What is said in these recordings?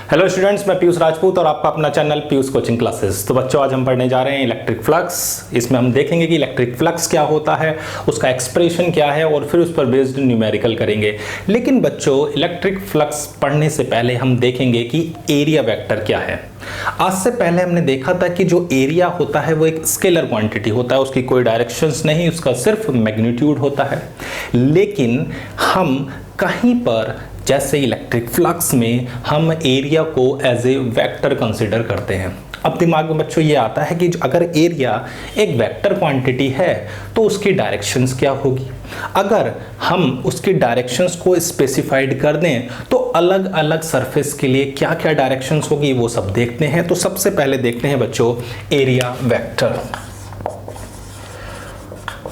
Hello students, मैं पीयूष राजपूत और आपका अपना चैनल पीयूष कोचिंग क्लासेस। तो बच्चों, आज हम पढ़ने जा रहे हैं इलेक्ट्रिक फ्लक्स। इसमें हम देखेंगे कि इलेक्ट्रिक फ्लक्स क्या होता है, उसका एक्सप्रेशन क्या है और फिर उस पर बेस्ड न्यूमेरिकल करेंगे। लेकिन बच्चों, इलेक्ट्रिक फ्लक्स पढ़ने से पहले हम देखेंगे कि एरिया वेक्टर क्या है। आज से पहले हमने देखा था कि जो एरिया होता है वो एक स्केलर क्वांटिटी होता है, उसकी कोई डायरेक्शंस नहीं, उसका सिर्फ मैग्नीट्यूड होता है। लेकिन हम कहीं पर जैसे इलेक्ट्रिक फ्लक्स में हम एरिया को एज ए वेक्टर कंसिडर करते हैं। अब दिमाग में बच्चों ये आता है कि अगर एरिया एक वेक्टर क्वांटिटी है तो उसकी डायरेक्शंस क्या होगी। अगर हम उसकी डायरेक्शंस को स्पेसिफाइड कर दें तो अलग अलग सरफेस के लिए क्या क्या डायरेक्शंस होगी वो सब देखते हैं। तो सबसे पहले देखते हैं बच्चों एरिया वेक्टर।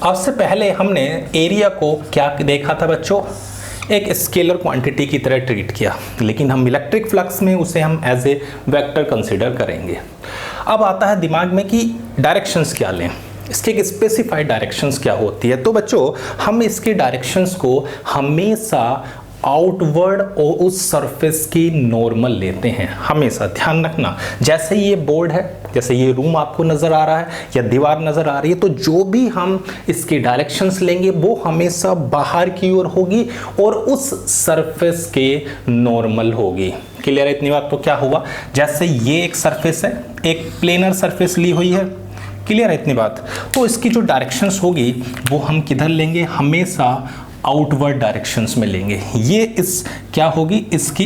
आज से पहले हमने एरिया को क्या देखा था बच्चों, एक स्केलर क्वांटिटी की तरह ट्रीट किया, लेकिन हम इलेक्ट्रिक फ्लक्स में उसे हम एज ए वेक्टर कंसीडर करेंगे। अब आता है दिमाग में कि डायरेक्शंस क्या लें, इसके एक स्पेसिफाइड डायरेक्शंस क्या होती है। तो बच्चों, हम इसकी डायरेक्शंस को हमेशा आउटवर्ड और उस सरफेस की नॉर्मल लेते हैं। हमेशा ध्यान रखना, जैसे ये बोर्ड है, जैसे ये रूम आपको नजर आ रहा है या दीवार नजर आ रही है, तो जो भी हम इसकी डायरेक्शंस लेंगे वो हमेशा बाहर की ओर होगी और उस सरफेस के नॉर्मल होगी। क्लियर है इतनी बात? तो क्या हुआ, जैसे ये एक सरफेस है, एक प्लेनर सरफेस ली हुई है। क्लियर है इतनी बात? तो इसकी जो डायरेक्शंस होगी वो हम किधर लेंगे, हमेशा आउटवर्ड डायरेक्शंस में लेंगे। ये इस क्या होगी, इसकी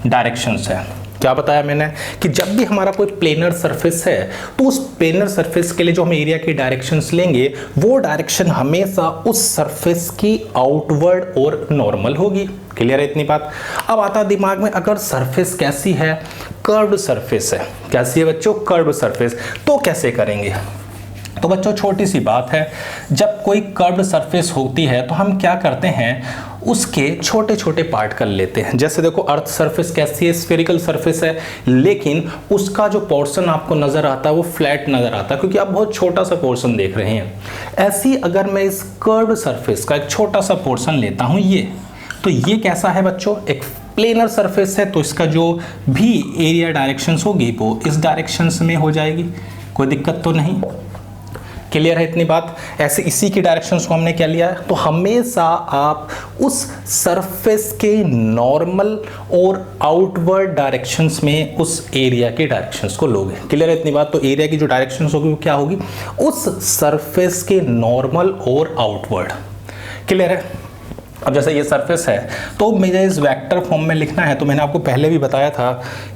डायरेक्शंस है। क्या बताया मैंने कि जब भी हमारा कोई प्लेनर सरफेस है तो उस प्लेनर सरफेस के लिए जो हम एरिया की डायरेक्शंस लेंगे वो डायरेक्शन हमेशा उस सरफेस की आउटवर्ड और नॉर्मल होगी। क्लियर है इतनी बात? अब आता दिमाग में, अगर सरफेस कैसी है, कर्व्ड सरफेस है। कैसी है बच्चों? Curved surface. तो कैसे करेंगे? तो बच्चों, छोटी सी बात है, जब कोई कर्व्ड सरफेस होती है तो हम क्या करते हैं, उसके छोटे छोटे पार्ट कर लेते हैं। जैसे देखो, अर्थ सरफेस कैसी है, स्फेरिकल सरफेस है, लेकिन उसका जो पोर्शन आपको नजर आता है वो फ्लैट नजर आता है, क्योंकि आप बहुत छोटा सा पोर्शन देख रहे हैं। ऐसी अगर मैं इस कर्व्ड सरफेस का एक छोटा सा पोर्शन लेता हूं, ये तो ये कैसा है बच्चों, एक प्लेनर सरफेस है, तो इसका जो भी एरिया डायरेक्शंस होगी वो इस डायरेक्शंस में हो जाएगी। कोई दिक्कत तो नहीं? क्लियर है इतनी बात? ऐसे इसी की डायरेक्शंस को हमने क्या लिया है, तो हमेशा आप उस सरफेस के नॉर्मल और आउटवर्ड डायरेक्शंस में उस एरिया के डायरेक्शंस को लोगे। क्लियर है इतनी बात? तो एरिया की जो डायरेक्शंस होगी वो क्या होगी, उस सरफेस के नॉर्मल और आउटवर्ड। क्लियर है? अब जैसे ये सरफेस है तो मुझे इस वेक्टर फॉर्म में लिखना है, तो मैंने आपको पहले भी बताया था,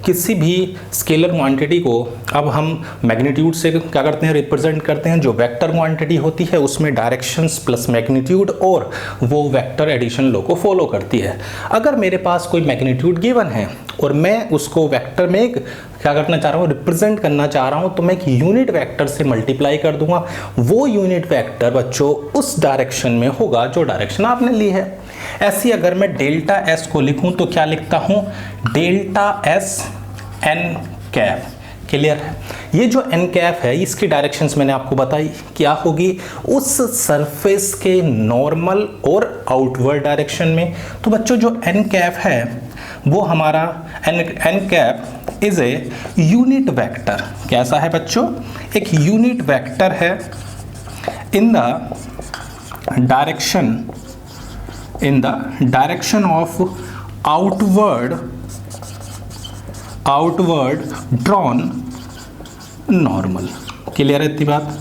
किसी भी स्केलर क्वांटिटी को अब हम मैग्नीट्यूड से क्या करते हैं, रिप्रेजेंट करते हैं। जो वेक्टर क्वांटिटी होती है उसमें डायरेक्शंस प्लस मैग्नीट्यूड और वो वेक्टर एडिशन लॉ को फॉलो करती है। अगर मेरे पास कोई मैग्नीट्यूड गिवन है और मैं उसको वेक्टर में एक क्या करना चाह रहा हूँ, रिप्रेजेंट करना चाह रहा हूँ, तो मैं एक यूनिट वेक्टर से मल्टीप्लाई कर दूंगा। वो यूनिट वेक्टर बच्चों उस डायरेक्शन में होगा जो डायरेक्शन आपने ली है। ऐसी अगर मैं डेल्टा एस को लिखूं तो क्या लिखता हूं, delta S N cap. Clear है? ये जो एन कैप है इसकी डायरेक्शंस मैंने आपको बताई क्या होगी, उस सरफेस के नॉर्मल और आउटवर्ड डायरेक्शन में। तो बच्चों, जो एन कैप है वो हमारा N cap is a unit vector. कैसा है बच्चों? एक यूनिट वेक्टर है in the direction of outward drawn normal. Clear है इतनी बात?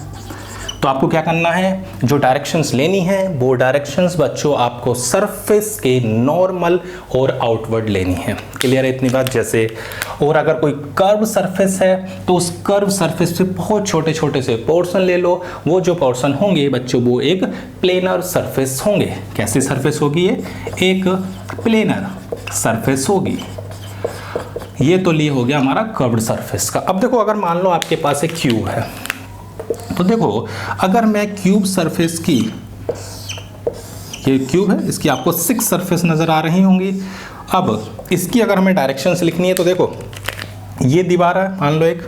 तो आपको क्या करना है, जो डायरेक्शंस लेनी है वो डायरेक्शंस बच्चों आपको सरफेस के नॉर्मल और आउटवर्ड लेनी है। क्लियर है इतनी बात? जैसे और अगर कोई कर्व सरफेस है तो उस कर्व सरफेस से बहुत छोटे छोटे से पोर्शन ले लो। वो जो पोर्शन होंगे बच्चों वो एक प्लेनर सरफेस होंगे। कैसी सरफेस होगी ये? एक प्लेनर सरफेस होगी। ये तो लिए हो गया हमारा कर्व्ड सरफेस का। अब देखो, अगर मान लो आपके पास एक क्यूब है, तो देखो अगर मैं क्यूब सरफेस की, ये क्यूब है, इसकी आपको 6 सरफेस नजर आ रही होंगी। अब इसकी अगर हमें डायरेक्शंस लिखनी है तो देखो, ये दीवार है मान लो एक,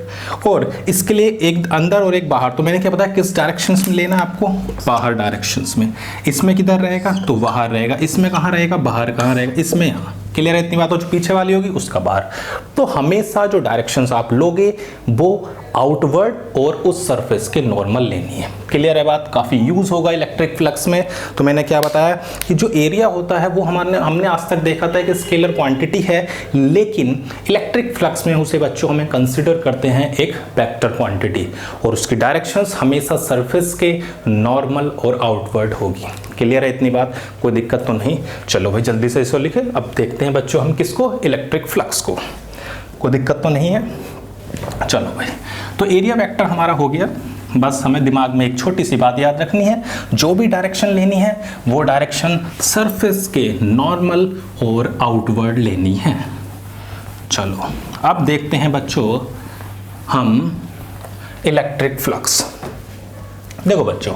और इसके लिए एक अंदर और एक बाहर। तो मैंने क्या बताया किस डायरेक्शंस में लेना है आपको, बाहर डायरेक्शंस में। इसमें किधर रहेगा तो बाहर रहेगा, इसमें कहाँ रहेगा बाहर, कहाँ रहेगा इसमें यहाँ। क्लियर है इतनी बात। और जो पीछे वाली होगी उसका बाहर। तो हमेशा जो डायरेक्शंस आप लोगे वो आउटवर्ड और उस सरफेस के नॉर्मल लेनी है। क्लियर है बात। काफ़ी यूज़ होगा इलेक्ट्रिक फ्लक्स में। तो मैंने क्या बताया कि जो एरिया होता है वो हमने आज तक देखा था कि स्केलर क्वांटिटी है, लेकिन इलेक्ट्रिक फ्लक्स में उसे बच्चों हमें कंसिडर करते हैं एक वेक्टर क्वांटिटी, और उसकी डायरेक्शंस हमेशा सरफेस के नॉर्मल और आउटवर्ड होगी। क्लियर है इतनी बात, कोई दिक्कत तो नहीं। चलो भाई जल्दी से इसको लिखे। अब देखते हैं बच्चों हम किसको, इलेक्ट्रिक फ्लक्स को। कोई दिक्कत तो नहीं है। चलो भाई, तो एरिया वेक्टर हमारा हो गया। बस हमें दिमाग में एक छोटी सी बात याद रखनी है, जो भी डायरेक्शन लेनी है वो डायरेक्शन सरफेस के नॉर्मल और आउटवर्ड लेनी है। चलो अब देखते हैं बच्चों हम इलेक्ट्रिक फ्लक्स। देखो बच्चों,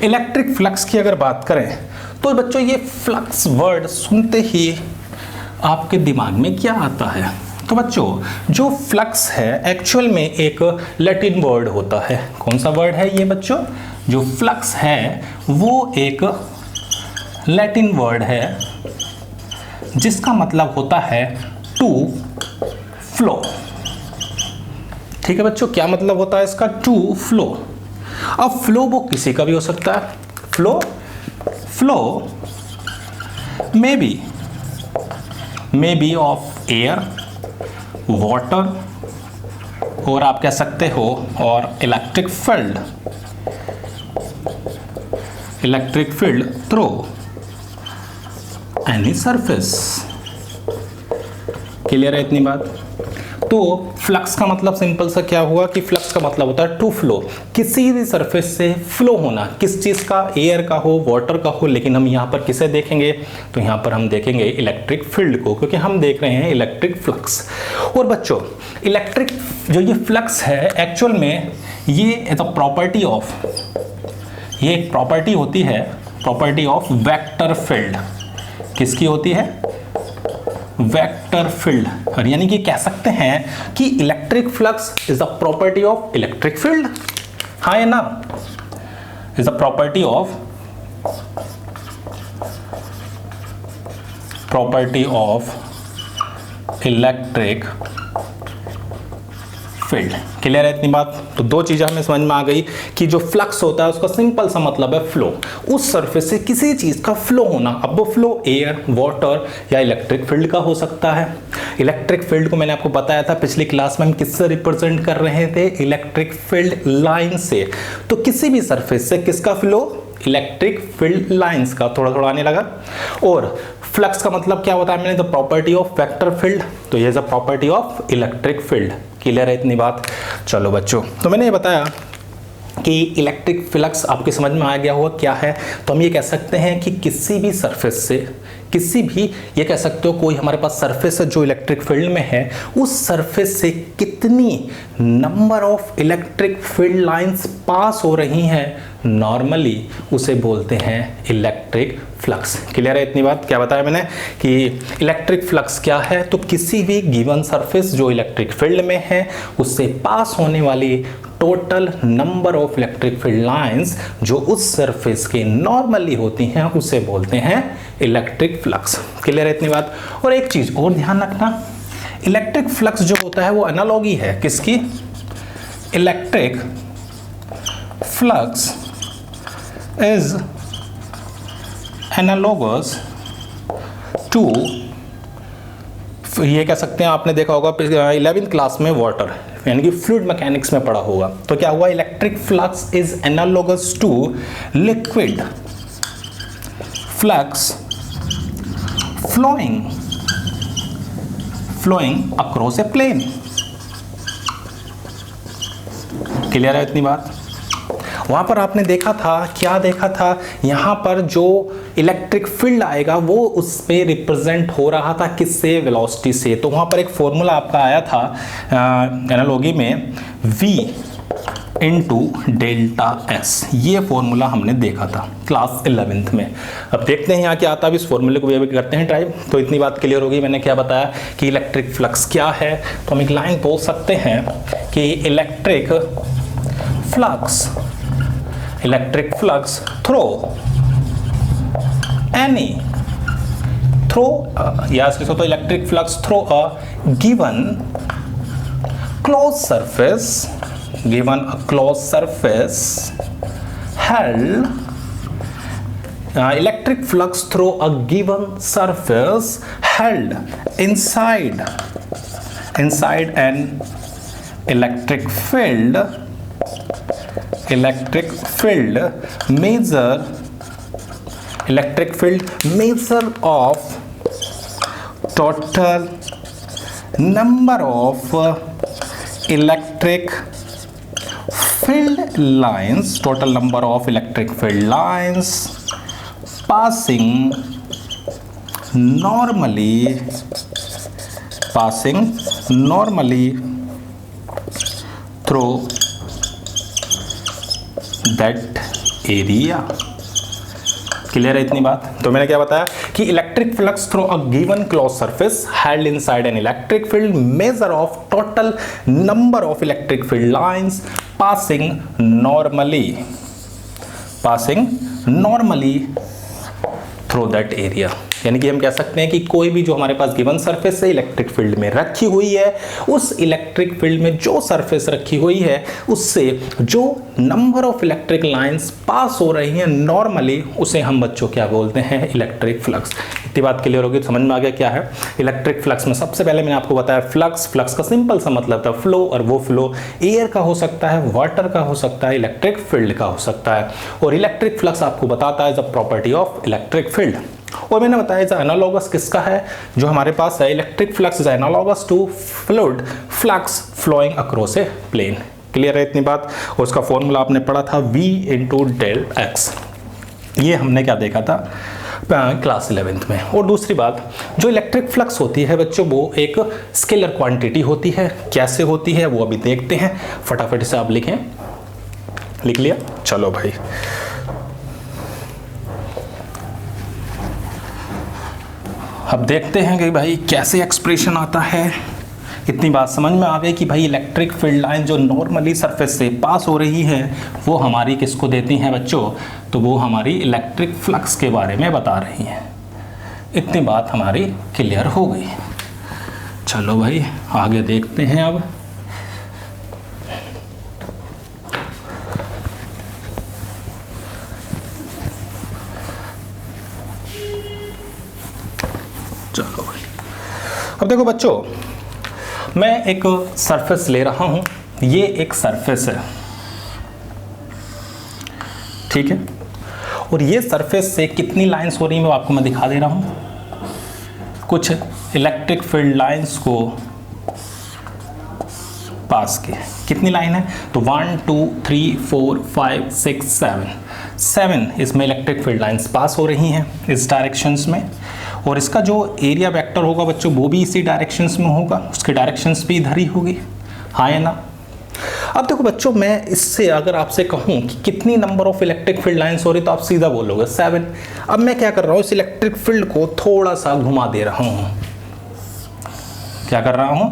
इलेक्ट्रिक फ्लक्स की अगर बात करें तो बच्चों ये फ्लक्स वर्ड सुनते ही आपके दिमाग में क्या आता है। तो बच्चों जो फ्लक्स है एक्चुअल में एक लैटिन वर्ड होता है। कौन सा वर्ड है ये बच्चों, जो फ्लक्स है वो एक लैटिन वर्ड है जिसका मतलब होता है टू फ्लो। ठीक है बच्चों, क्या मतलब होता है इसका, टू फ्लो। अब फ्लो वो किसी का भी हो सकता है। Flow may be of air, water, और आप कह सकते हो और electric field through any surface. Clear है इतनी बात। तो फ्लक्स का मतलब सिंपल सा क्या हुआ कि फ्लक्स का मतलब होता है टू फ्लो, किसी भी सरफेस से फ्लो होना। किस चीज़ का, एयर का हो, वाटर का हो, लेकिन हम यहाँ पर किसे देखेंगे, तो यहाँ पर हम देखेंगे इलेक्ट्रिक फील्ड को, क्योंकि हम देख रहे हैं इलेक्ट्रिक फ्लक्स। और बच्चों इलेक्ट्रिक जो ये फ्लक्स है एक्चुअल में ये एज अ प्रॉपर्टी ऑफ, ये एक प्रॉपर्टी होती है, प्रॉपर्टी ऑफ वेक्टर फील्ड। किसकी होती है, वेक्टर फील्ड। और यानी कि कह सकते हैं कि electric flux is the property of electric field. हाँ या ना, is the property of electric field. Clear है इतनी बात। तो दो चीजें हमें समझ में आ गई कि जो फ्लक्स होता है उसका सिंपल सा मतलब है फ्लो, उस सरफेस से किसी चीज का फ्लो होना। अब वो फ्लो एयर, वाटर या इलेक्ट्रिक फील्ड का हो सकता है। इलेक्ट्रिक फील्ड को मैंने आपको बताया था पिछली क्लास में हम किससे रिप्रेजेंट कर रहे थे, इलेक्ट्रिक फील्ड लाइन से। तो किसी भी सरफेस से किसका फ्लो, इलेक्ट्रिक फील्ड लाइंस का। थोड़ा थोड़ा आने लगा। और फ्लक्स का मतलब क्या होता है मैंने, the property of vector field. तो ये is the property of electric field. Clear है इतनी बात। चलो बच्चों, तो मैंने ये बताया कि इलेक्ट्रिक फ्लक्स आपके समझ में आ गया होगा क्या है। तो हम ये कह सकते हैं कि किसी भी सरफेस से, किसी भी, ये कह सकते हो कोई हमारे पास सरफेस है जो इलेक्ट्रिक फील्ड में है, उस सरफेस से कितनी number of electric field lines pass हो रही हैं नॉर्मली, उसे बोलते हैं इलेक्ट्रिक फ्लक्स। क्लियर है इतनी बात। क्या बताया मैंने कि इलेक्ट्रिक फ्लक्स क्या है, तो किसी भी गिवन सरफेस जो इलेक्ट्रिक फील्ड में है उससे पास होने वाली total number of electric field lines जो उस सरफेस के नॉर्मली होती हैं उसे बोलते हैं इलेक्ट्रिक फ्लक्स। क्लियर है इतनी बात। और एक चीज और ध्यान रखना, इलेक्ट्रिक फ्लक्स जो होता है वो एनालॉगी है किसकी, electric flux is analogous to, ये कह सकते हैं आपने देखा होगा 11th क्लास में वाटर यानी कि फ्लूइड मैकेनिक्स में पढ़ा होगा। तो क्या हुआ, electric flux is analogous to liquid flux flowing across a plane। Clear है इतनी बात। वहां पर आपने देखा था, क्या देखा था, यहां पर जो इलेक्ट्रिक फील्ड आएगा वो उसमें रिप्रेजेंट हो रहा था किससे, वेलोसिटी से। तो वहां पर एक फॉर्मूला आपका आया था एनालॉगी में, v इनटू डेल्टा एस। ये फॉर्मूला हमने देखा था क्लास 11th में। अब देखते हैं यहाँ क्या आता है, इस फॉर्मूले को भी करते हैं ट्राई। तो इतनी बात क्लियर होगी, मैंने क्या बताया कि इलेक्ट्रिक फ्लक्स क्या है। तो हम एक लाइन बोल सकते हैं कि इलेक्ट्रिक फ्लक्स थ्रो एनी तो electric flux throw a given closed surface held electric flux through a given surface held inside an electric field measure of total number of electric field lines passing normally through that area। Clear है इतनी बात? तो मैंने क्या बताया कि electric flux through a given close surface held inside an electric field, measure of total number of electric field lines passing normally through that area. यानी कि हम कह सकते हैं कि कोई भी जो हमारे पास गिवन सरफेस है इलेक्ट्रिक फील्ड में रखी हुई है, उस इलेक्ट्रिक फील्ड में जो सरफेस रखी हुई है उससे जो number of electric lines pass हो रही हैं नॉर्मली, उसे हम बच्चों क्या बोलते हैं, इलेक्ट्रिक फ्लक्स। इतनी बात क्लियर होगी, समझ में आ गया क्या है इलेक्ट्रिक फ्लक्स में। सबसे पहले मैंने आपको बताया फ्लक्स का सिंपल सा मतलब था फ्लो, और वो फ्लो एयर का हो सकता है, वाटर का हो सकता है, इलेक्ट्रिक फील्ड का हो सकता है। और इलेक्ट्रिक फ्लक्स आपको बताता है the property of electric field. और मैंने बताया इज एनालॉगस किसका है, जो हमारे पास है electric flux is analogous to fluid flux flowing across a plane. Clear है इतनी बात? और उसका फॉर्मूला आपने पढ़ा था V इंटू डेल एक्स। ये हमने क्या देखा था क्लास 11th में। और दूसरी बात, जो इलेक्ट्रिक फ्लक्स होती है बच्चों वो एक स्केलर क्वांटिटी होती है। कैसे होती है वो अभी देखते हैं, फटाफट से आप लिखें। लिख लिया? चलो भाई, अब देखते हैं कि भाई कैसे एक्सप्रेशन आता है। इतनी बात समझ में आ गई कि भाई इलेक्ट्रिक फील्ड लाइन जो नॉर्मली सरफेस से पास हो रही है वो हमारी किसको देती हैं बच्चों, तो वो हमारी इलेक्ट्रिक फ्लक्स के बारे में बता रही हैं। इतनी बात हमारी क्लियर हो गई। चलो भाई आगे देखते हैं अब। चलो भाई, अब देखो बच्चों, मैं एक सरफेस ले रहा हूं। ये एक सरफेस है, ठीक है। और ये सरफेस से कितनी लाइंस हो रही है वो आपको मैं दिखा दे रहा हूं। कुछ इलेक्ट्रिक फील्ड लाइंस को पास किए। कितनी लाइन है, तो 1 2 3 4 5 6 7 इसमें इलेक्ट्रिक फील्ड लाइंस पास हो रही हैं इस डायरेक्शंस में। और इसका जो एरिया वेक्टर होगा बच्चों वो भी इसी डायरेक्शंस में होगा, उसकी डायरेक्शंस भी इधर ही होगी, हाँ है ना। अब देखो बच्चों, मैं इससे अगर आपसे कहूं कि कितनी number of electric field lines हो रही तो आप सीधा बोलोगे 7। अब मैं क्या कर रहा हूं, इस इलेक्ट्रिक फील्ड को थोड़ा सा घुमा दे रहा हूं। क्या कर रहा हूं,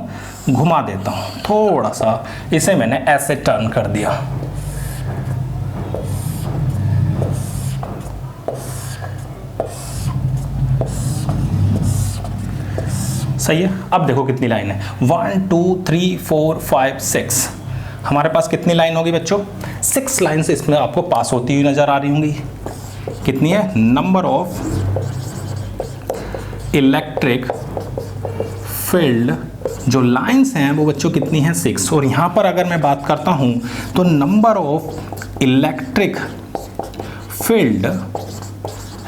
घुमा देता हूं थोड़ा सा। इसे मैंने ऐसे टर्न कर दिया। सही है। अब देखो कितनी लाइन है, 1 2 3 4 5 6। हमारे पास कितनी लाइन होगी बच्चों, 6 लाइन्स इसमें आपको पास होती हुई नजर आ रही होंगी। कितनी है, नंबर ऑफ इलेक्ट्रिक फील्ड जो लाइंस हैं वो बच्चों कितनी हैं, 6। और यहाँ पर अगर मैं बात करता हूँ तो number of electric field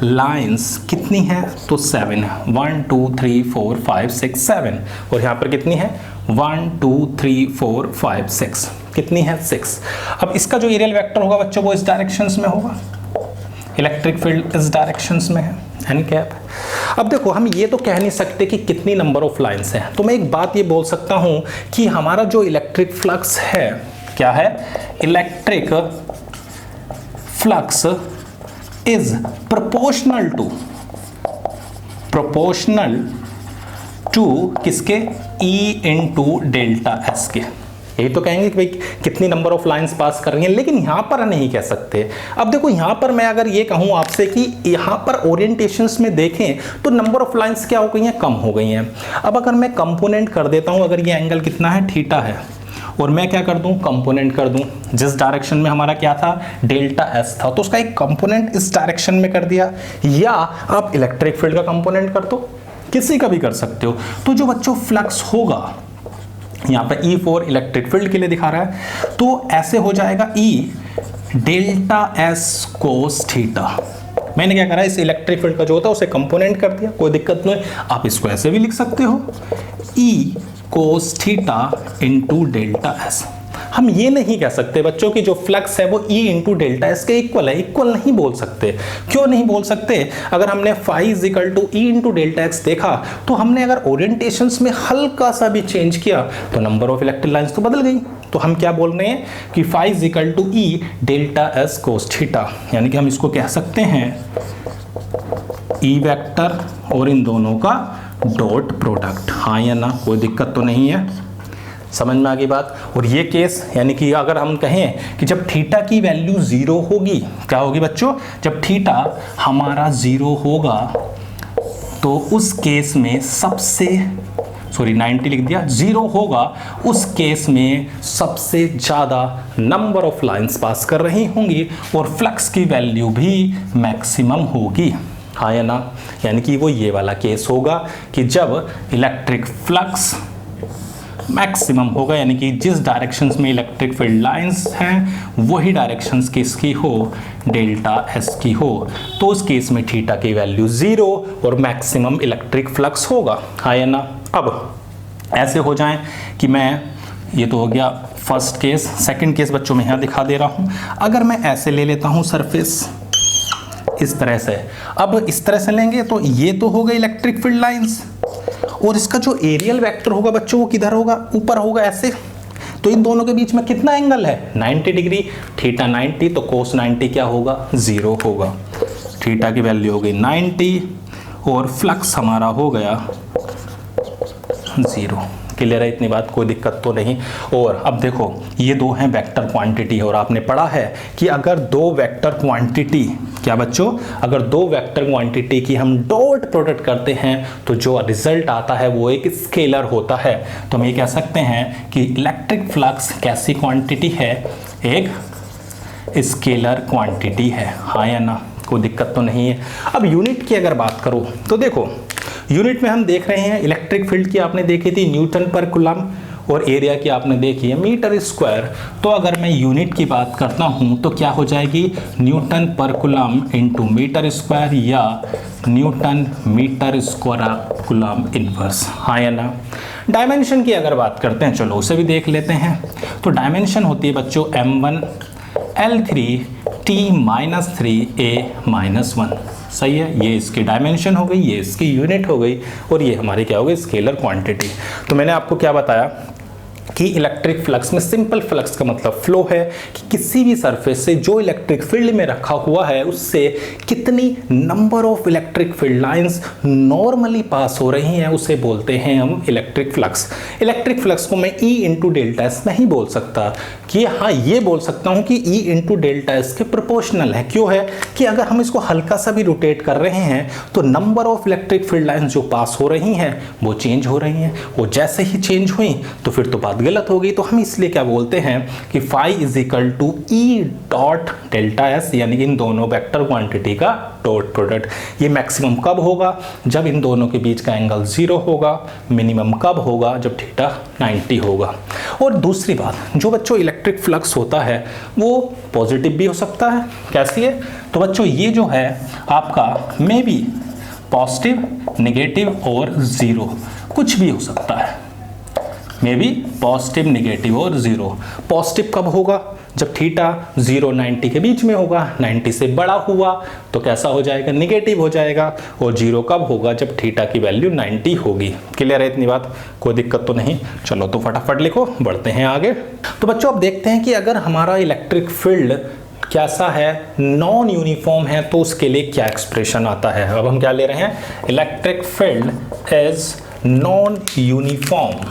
lines कितनी है, तो 7 है। 1 2 3 4 5 6 7। और यहाँ पर कितनी है, 1 2 3 4 5 6। कितनी है, 6। अब इसका जो एरियल वेक्टर होगा बच्चों वो इस डायरेक्शंस में होगा। इलेक्ट्रिक फील्ड इस डायरेक्शंस में है, एन कैप। अब देखो, हम ये तो कह नहीं सकते कि कितनी नंबर ऑफ लाइंस हैं। तो मैं एक बात ये बोल सकता हूँ कि हमारा जो इलेक्ट्रिक फ्लक्स है क्या है, electric flux is proportional to किसके, E इंटू डेल्टा एस के। यही तो कहेंगे कि भाई कितनी नंबर ऑफ लाइंस पास कर रही हैं, लेकिन यहां पर नहीं कह सकते। अब देखो यहां पर मैं अगर ये कहूं आपसे कि यहां पर ओरिएंटेशंस में देखें तो नंबर ऑफ लाइंस क्या हो गई हैं, कम हो गई हैं। अब अगर मैं कंपोनेंट कर देता हूं, अगर ये एंगल कितना है, थीटा है, और मैं क्या कर दूं, कंपोनेंट कर दूं, जिस डायरेक्शन में हमारा क्या था, डेल्टा एस था, तो उसका एक कंपोनेंट इस डायरेक्शन में कर दिया, या आप इलेक्ट्रिक फील्ड का कंपोनेंट कर दो, किसी का भी कर सकते हो। तो जो बच्चों फ्लक्स होगा, यहाँ पे E4 इलेक्ट्रिक फील्ड के लिए दिखा रहा है, तो ऐसे हो जाएगा E delta S cos theta. मैंने क्या करा, इस इलेक्ट्रिक फील्ड का जो होता है उसे कंपोनेंट कर दिया, कोई दिक्कत नहीं। आप इसको ऐसे भी लिख सकते हो, E cos theta into delta S. हम ये नहीं कह सकते बच्चों की जो फ्लक्स है वो E इंटू डेल्टा एस के इक्वल है, इक्वल नहीं बोल सकते। क्यों नहीं बोल सकते, अगर हमने phi is equal to E into delta x देखा, तो हमने अगर ओरिएंटेशंस में हल्का सा भी चेंज किया तो नंबर ऑफ इलेक्ट्रिक लाइंस तो बदल गई। तो हम क्या बोल रहे हैं कि phi is equal to E delta S cos theta, यानी कि हम इसको कह सकते हैं E वेक्टर और इन दोनों का डॉट प्रोडक्ट। हाँ या ना, कोई दिक्कत तो नहीं है, समझ में आ गई बात। और ये केस यानी कि अगर हम कहें कि जब थीटा की वैल्यू 0 होगी, क्या होगी बच्चों, जब थीटा हमारा 0 होगा तो उस केस में सबसे 90 लिख दिया, 0 होगा, उस केस में सबसे ज़्यादा नंबर ऑफ लाइंस पास कर रही होंगी और फ्लक्स की वैल्यू भी मैक्सिमम होगी। हाँ या ना, यानी कि वो ये वाला केस होगा कि जब इलेक्ट्रिक फ्लक्स मैक्सिमम होगा, यानी कि जिस डायरेक्शंस में इलेक्ट्रिक फील्ड लाइंस हैं वही डायरेक्शंस किसकी हो, डेल्टा एस की हो, तो उस केस में थीटा की वैल्यू 0 और मैक्सिमम इलेक्ट्रिक फ्लक्स होगा। हाँ या ना। अब ऐसे हो जाए कि मैं, ये तो हो गया फर्स्ट केस, सेकंड केस बच्चों में यहाँ दिखा दे रहा हूँ। अगर मैं ऐसे ले लेता हूँ सरफेस इस तरह से, अब इस तरह से लेंगे तो ये तो हो गई इलेक्ट्रिक फील्ड लाइंस, और इसका जो एरियल वेक्टर होगा बच्चों वो किधर होगा, ऊपर होगा ऐसे। तो इन दोनों के बीच में कितना एंगल है, 90 डिग्री, थीटा 90, तो कोस 90 क्या होगा, 0 होगा। थीटा की वैल्यू हो गई 90 और फ्लक्स हमारा हो गया 0। क्लियर है इतनी बात, कोई दिक्कत तो नहीं। और अब देखो ये दो हैं वेक्टर क्वांटिटी, और आपने पढ़ा है कि अगर दो वेक्टर क्वांटिटी, क्या बच्चों, अगर दो वेक्टर क्वांटिटी की हम डॉट प्रोडक्ट करते हैं तो जो रिजल्ट आता है वो एक स्केलर होता है। तो हम ये कह सकते हैं कि इलेक्ट्रिक फ्लक्स कैसी क्वांटिटी है, एक स्केलर क्वांटिटी है। हाँ या ना, कोई दिक्कत तो नहीं है। अब यूनिट की अगर बात करूं तो देखो यूनिट में हम देख रहे हैं इलेक्ट्रिक फील्ड की आपने देखी थी न्यूटन पर कूलम, और एरिया की आपने देखी है मीटर स्क्वायर। तो अगर मैं यूनिट की बात करता हूं तो क्या हो जाएगी, न्यूटन पर कूलम इंटू मीटर स्क्वायर, या newton metre square coulomb inverse. हाँ या ना। डायमेंशन की अगर बात करते हैं, चलो उसे भी देख लेते हैं। तो डायमेंशन होती है बच्चों m1 L3 T-3a-1। सही है, ये इसकी डायमेंशन हो गई, ये इसकी यूनिट हो गई, और ये हमारी क्या हो गई, स्केलर क्वांटिटी। तो मैंने आपको क्या बताया कि इलेक्ट्रिक फ्लक्स में सिंपल फ्लक्स का मतलब फ्लो है कि किसी भी सरफेस से जो इलेक्ट्रिक फील्ड में रखा हुआ है उससे कितनी number of electric field lines normally pass हो रही हैं, उसे बोलते हैं हम इलेक्ट्रिक फ्लक्स। इलेक्ट्रिक फ्लक्स को मैं E इंटू डेल्टा एस नहीं बोल सकता, कि हाँ ये बोल सकता हूँ कि E इंटू डेल्टा एस के प्रोपोर्शनल है। क्यों है कि अगर हम इसको हल्का सा भी रोटेट कर रहे हैं तो number of electric field lines जो पास हो रही हैं वो चेंज हो रही हैं, वो जैसे ही चेंज हुई तो फिर तो बात गलत हो गई। तो हम इसलिए क्या बोलते हैं कि phi is equal to E dot delta S, यानी कि इन दोनों वेक्टर क्वांटिटी का डॉट प्रोडक्ट। ये मैक्सिमम कब होगा, जब इन दोनों के बीच का एंगल 0 होगा। मिनिमम कब होगा, जब थीटा 90 होगा। और दूसरी बात, जो बच्चों इलेक्ट्रिक फ्लक्स होता है वो पॉजिटिव भी हो सकता है। कैसी है, तो बच्चों ये जो है आपका मे बी पॉजिटिव, नेगेटिव और 0 कुछ भी हो सकता है। मे बी पॉजिटिव, नेगेटिव और 0। पॉजिटिव कब होगा, जब थीटा 0 90 के बीच में होगा, 90 से बड़ा हुआ तो कैसा हो जाएगा, निगेटिव हो जाएगा। और 0 कब होगा, जब थीटा की वैल्यू 90 होगी। क्लियर है इतनी बात, कोई दिक्कत तो नहीं। चलो तो फटाफट लिखो, बढ़ते हैं आगे। तो बच्चों अब देखते हैं कि अगर हमारा इलेक्ट्रिक फील्ड कैसा है, नॉन यूनिफॉर्म है, तो उसके लिए क्या एक्सप्रेशन आता है। अब हम क्या ले रहे हैं, electric field is non uniform.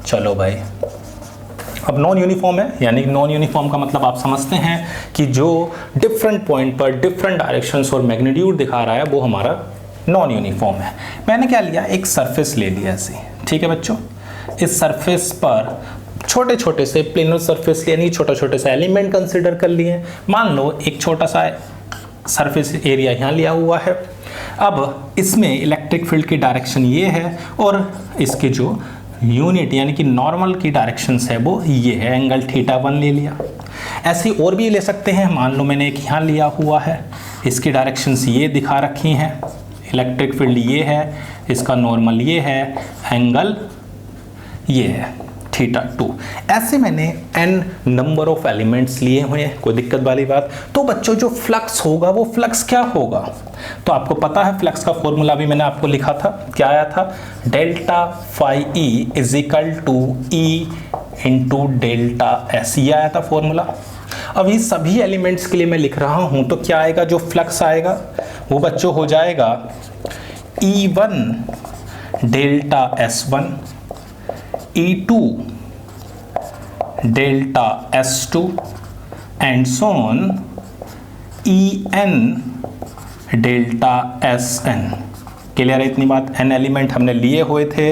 चलो भाई, अब नॉन यूनिफॉर्म है, यानी नॉन यूनिफॉर्म का मतलब आप समझते हैं कि जो डिफरेंट पॉइंट पर डिफरेंट डायरेक्शंस और मैग्नीट्यूड दिखा रहा है वो हमारा नॉन यूनिफॉर्म है। मैंने क्या लिया, एक सरफेस ले लिया ऐसे, ठीक है बच्चों। इस सरफेस पर छोटे छोटे से प्लेनर सरफेस यानी छोटे छोटे से एलिमेंट कंसिडर कर लिए। मान लो एक छोटा सा सरफेस एरिया यहाँ लिया हुआ है। अब इसमें इलेक्ट्रिक फील्ड की डायरेक्शन ये है और इसकी जो यूनिट यानी कि नॉर्मल की डायरेक्शंस है वो ये है, एंगल θ1 ले लिया। ऐसे और भी ले सकते हैं, मान लो मैंने एक यहाँ लिया हुआ है, इसकी डायरेक्शंस ये दिखा रखी हैं, इलेक्ट्रिक फील्ड ये है, इसका नॉर्मल ये है, एंगल ये है θ2। ऐसे मैंने n नंबर ऑफ एलिमेंट्स लिए हुए हैं, कोई दिक्कत वाली बात। तो बच्चों जो फ्लक्स होगा वो फ्लक्स क्या होगा, तो आपको पता है फ्लक्स का फॉर्मूला भी मैंने आपको लिखा था, क्या आया था, delta phi E is equal to E into delta S, ये आया था फॉर्मूला। अब ये सभी एलिमेंट्स के लिए मैं लिख रहा हूं, तो क्या आएगा, जो फ्लक्स आएगा वो बच्चों हो जाएगा E1 delta S1, E2 delta S2 and so on En delta Sn। Clear है इतनी बात, n एलिमेंट हमने लिए हुए थे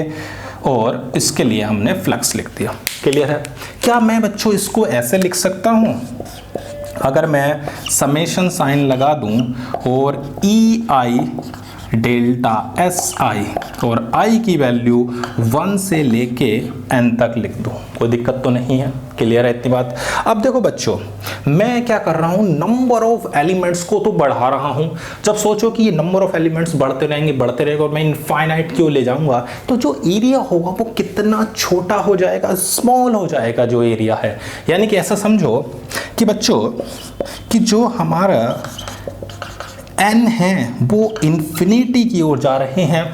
और इसके लिए हमने फ्लक्स लिख दिया। क्लियर है। क्या मैं बच्चों इसको ऐसे लिख सकता हूं, अगर मैं समेशन साइन लगा दूं और EI डेल्टा SI और I की वैल्यू 1 से लेके n तक लिख दूं, कोई दिक्कत तो नहीं है। क्लियर है इतनी बात। अब देखो बच्चों, मैं क्या कर रहा हूं, नंबर ऑफ एलिमेंट्स को तो बढ़ा रहा हूं। जब सोचो कि ये नंबर ऑफ एलिमेंट्स बढ़ते रहेंगे और मैं इनफाइनाइट क्यों ले जाऊंगा, तो जो एरिया होगा वो कितना छोटा हो जाएगा, स्मॉल हो जाएगा जो एरिया है। यानी कि ऐसा समझो कि बच्चों कि जो हमारा n है वो इन्फिनिटी की ओर जा रहे हैं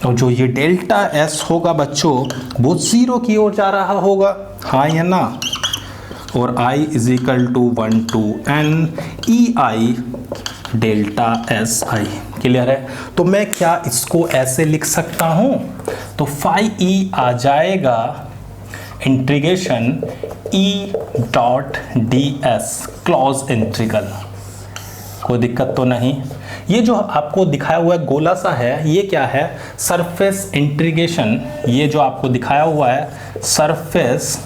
और जो ये डेल्टा S होगा बच्चों वो 0 की ओर जा रहा होगा, हाँ या ना। और I is equal to 1 to n EI delta SI। Clear है। तो मैं क्या इसको ऐसे लिख सकता हूं, तो फाई E आ जाएगा integration E dot ds close integral, कोई दिक्कत तो नहीं। ये जो आपको दिखाया हुआ गोला सा है ये क्या है, सरफेस इंटीग्रेशन। ये जो आपको दिखाया हुआ है surface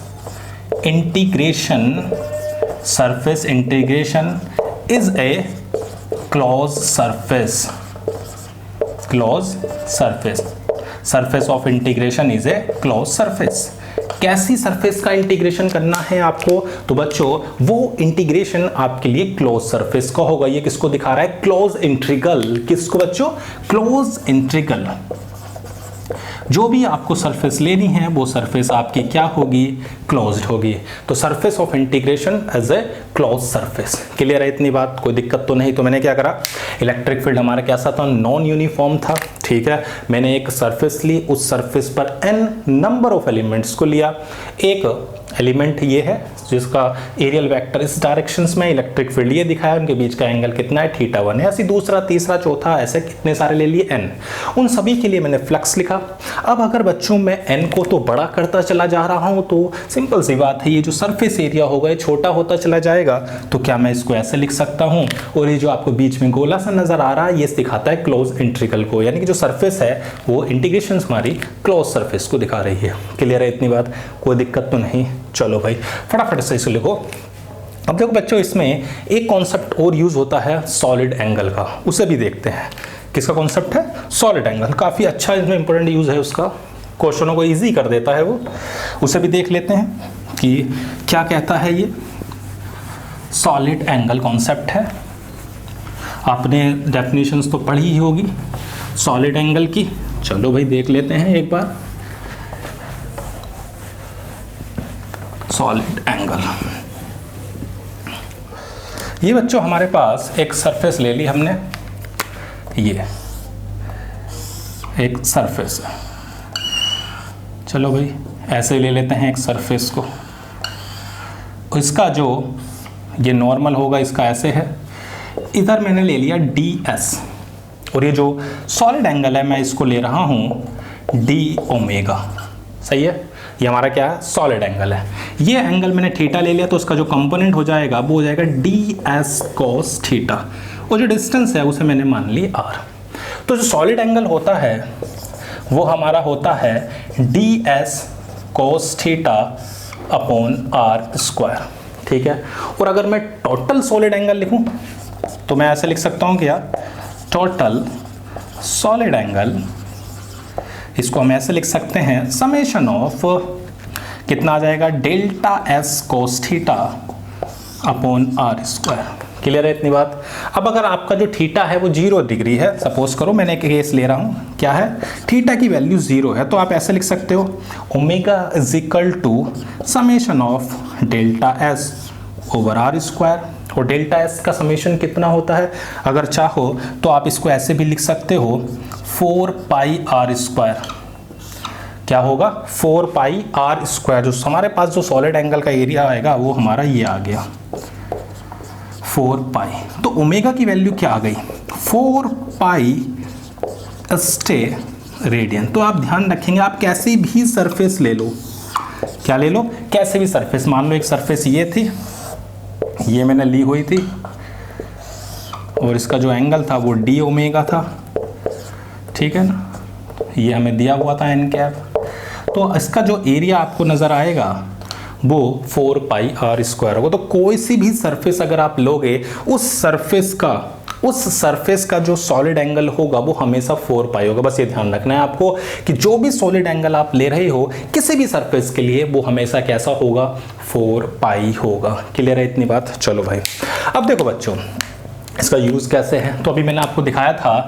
integration, surface integration is a close surface, close surface, surface of integration is a close surface. कैसी सरफेस का इंटीग्रेशन करना है आपको, तो बच्चों वो इंटीग्रेशन आपके लिए क्लोज सरफेस का होगा। ये किसको दिखा रहा है, क्लोज इंटीग्रल। किसको बच्चों, क्लोज इंटीग्रल। जो भी आपको सरफेस लेनी है वो सरफेस आपकी क्या होगी, क्लोज्ड होगी। तो surface of integration as a close surface. Clear है इतनी बात, कोई दिक्कत तो नहीं। तो मैंने क्या करा, इलेक्ट्रिक फील्ड हमारा कैसा था, नॉन यूनिफॉर्म था, ठीक है। मैंने एक सरफेस ली, उस सरफेस पर n नंबर ऑफ एलिमेंट्स को लिया। एक एलिमेंट ये है जिसका एरियल वेक्टर इस डायरेक्शंस में, इलेक्ट्रिक फील्ड ये दिखाया, उनके बीच का एंगल कितना है, θ1 है। ऐसे दूसरा तीसरा चौथा ऐसे कितने सारे ले लिए, n। उन सभी के लिए मैंने फ्लक्स लिखा। अब अगर बच्चों मैं n को तो बड़ा करता चला जा रहा हूं तो सिंपल सी बात है, ये जो सरफेस एरिया होगा ये छोटा होता चला जाएगा। तो क्या मैं इसको ऐसे लिख सकता हूं, और ये जो आपको बीच में गोला सा नजर आ रहा है ये दिखाता है क्लोज इंटीग्रल को, यानी कि जो सरफेस है वो इंटीग्रेशन हमारी क्लोज सरफेस को दिखा रही है। क्लियर है इतनी बात, कोई दिक्कत तो नहीं। चलो भाई फटाफट से इसे लिखो। अब देखो बच्चों, इसमें एक कॉन्सेप्ट और यूज होता है सॉलिड एंगल का, उसे भी देखते हैं। किसका कॉन्सेप्ट है, सॉलिड एंगल। काफी अच्छा इसमें इंपॉर्टेंट यूज है उसका, क्वेश्चनों को इजी कर देता है वो, उसे भी देख लेते हैं कि क्या कहता है ये सॉलिड एंगल कॉन्सेप्ट है। आपने डेफिनेशंस तो पढ़ी ही होगी सॉलिड एंगल की। चलो भाई देख लेते हैं एक बार। Solid angle. ये बच्चों हमारे पास एक सरफेस ले ली हमने, ये एक सरफेस है। चलो भाई ऐसे ले लेते हैं एक सरफेस को, इसका जो ये नॉर्मल होगा इसका ऐसे है, इधर मैंने ले लिया ds, और ये जो सॉलिड एंगल है मैं इसको ले रहा हूँ डी ओमेगा। सही है, ये हमारा क्या है, सॉलिड एंगल है। ये एंगल मैंने थीटा ले लिया तो उसका जो कंपोनेंट हो जाएगा वो हो जाएगा ds cos थीटा, और जो डिस्टेंस है उसे मैंने मान ली r। तो जो सॉलिड एंगल होता है वो हमारा होता है ds cos theta upon r square. ठीक है, और अगर मैं टोटल सॉलिड एंगल लिखूं तो मैं ऐसे लिख सकता हूं कि यार टोटल सॉलिड एंगल, इसको हम ऐसे लिख सकते हैं समेशन ऑफ कितना आ जाएगा, delta s cos theta upon r square. Clear है इतनी बात। अब अगर आपका जो थीटा है वो 0 डिग्री है, सपोज करो मैंने एक केस ले रहा हूँ, क्या है, थीटा की वैल्यू 0 है, तो आप ऐसे लिख सकते हो omega is equal to summation of delta s over r square. और डेल्टा s का समेशन कितना होता है, अगर चाहो तो आप इसको ऐसे भी लिख सकते हो 4 पाई r स्क्वायर। क्या होगा, 4 पाई r स्क्वायर। जो हमारे पास जो सॉलिड एंगल का एरिया आएगा वो हमारा ये आ गया 4 पाई। तो ओमेगा की वैल्यू क्या आ गई, 4 पाई स्टे रेडियन। तो आप ध्यान रखेंगे, आप कैसी भी सरफेस ले लो, क्या ले लो, कैसे भी सरफेस, मान लो एक सरफेस ये थी, ये मैंने ली हुई थी, और इसका जो एंगल था वो डी ओमेगा था। ठीक है ना, ये हमें दिया हुआ था एन कैप। तो इसका जो एरिया आपको नजर आएगा वो 4 पाई r स्क्वायर होगा। तो कोई सी भी सरफेस अगर आप लोगे, उस सरफेस का जो सॉलिड एंगल होगा वो हमेशा 4 पाई होगा। बस ये ध्यान रखना है आपको कि जो भी सॉलिड एंगल आप ले रहे हो किसी भी सरफेस के लिए वो हमेशा कैसा होगा, 4 पाई होगा। क्लियर है इतनी बात। चलो भाई अब देखो बच्चों इसका यूज कैसे है। तो अभी मैंने आपको दिखाया था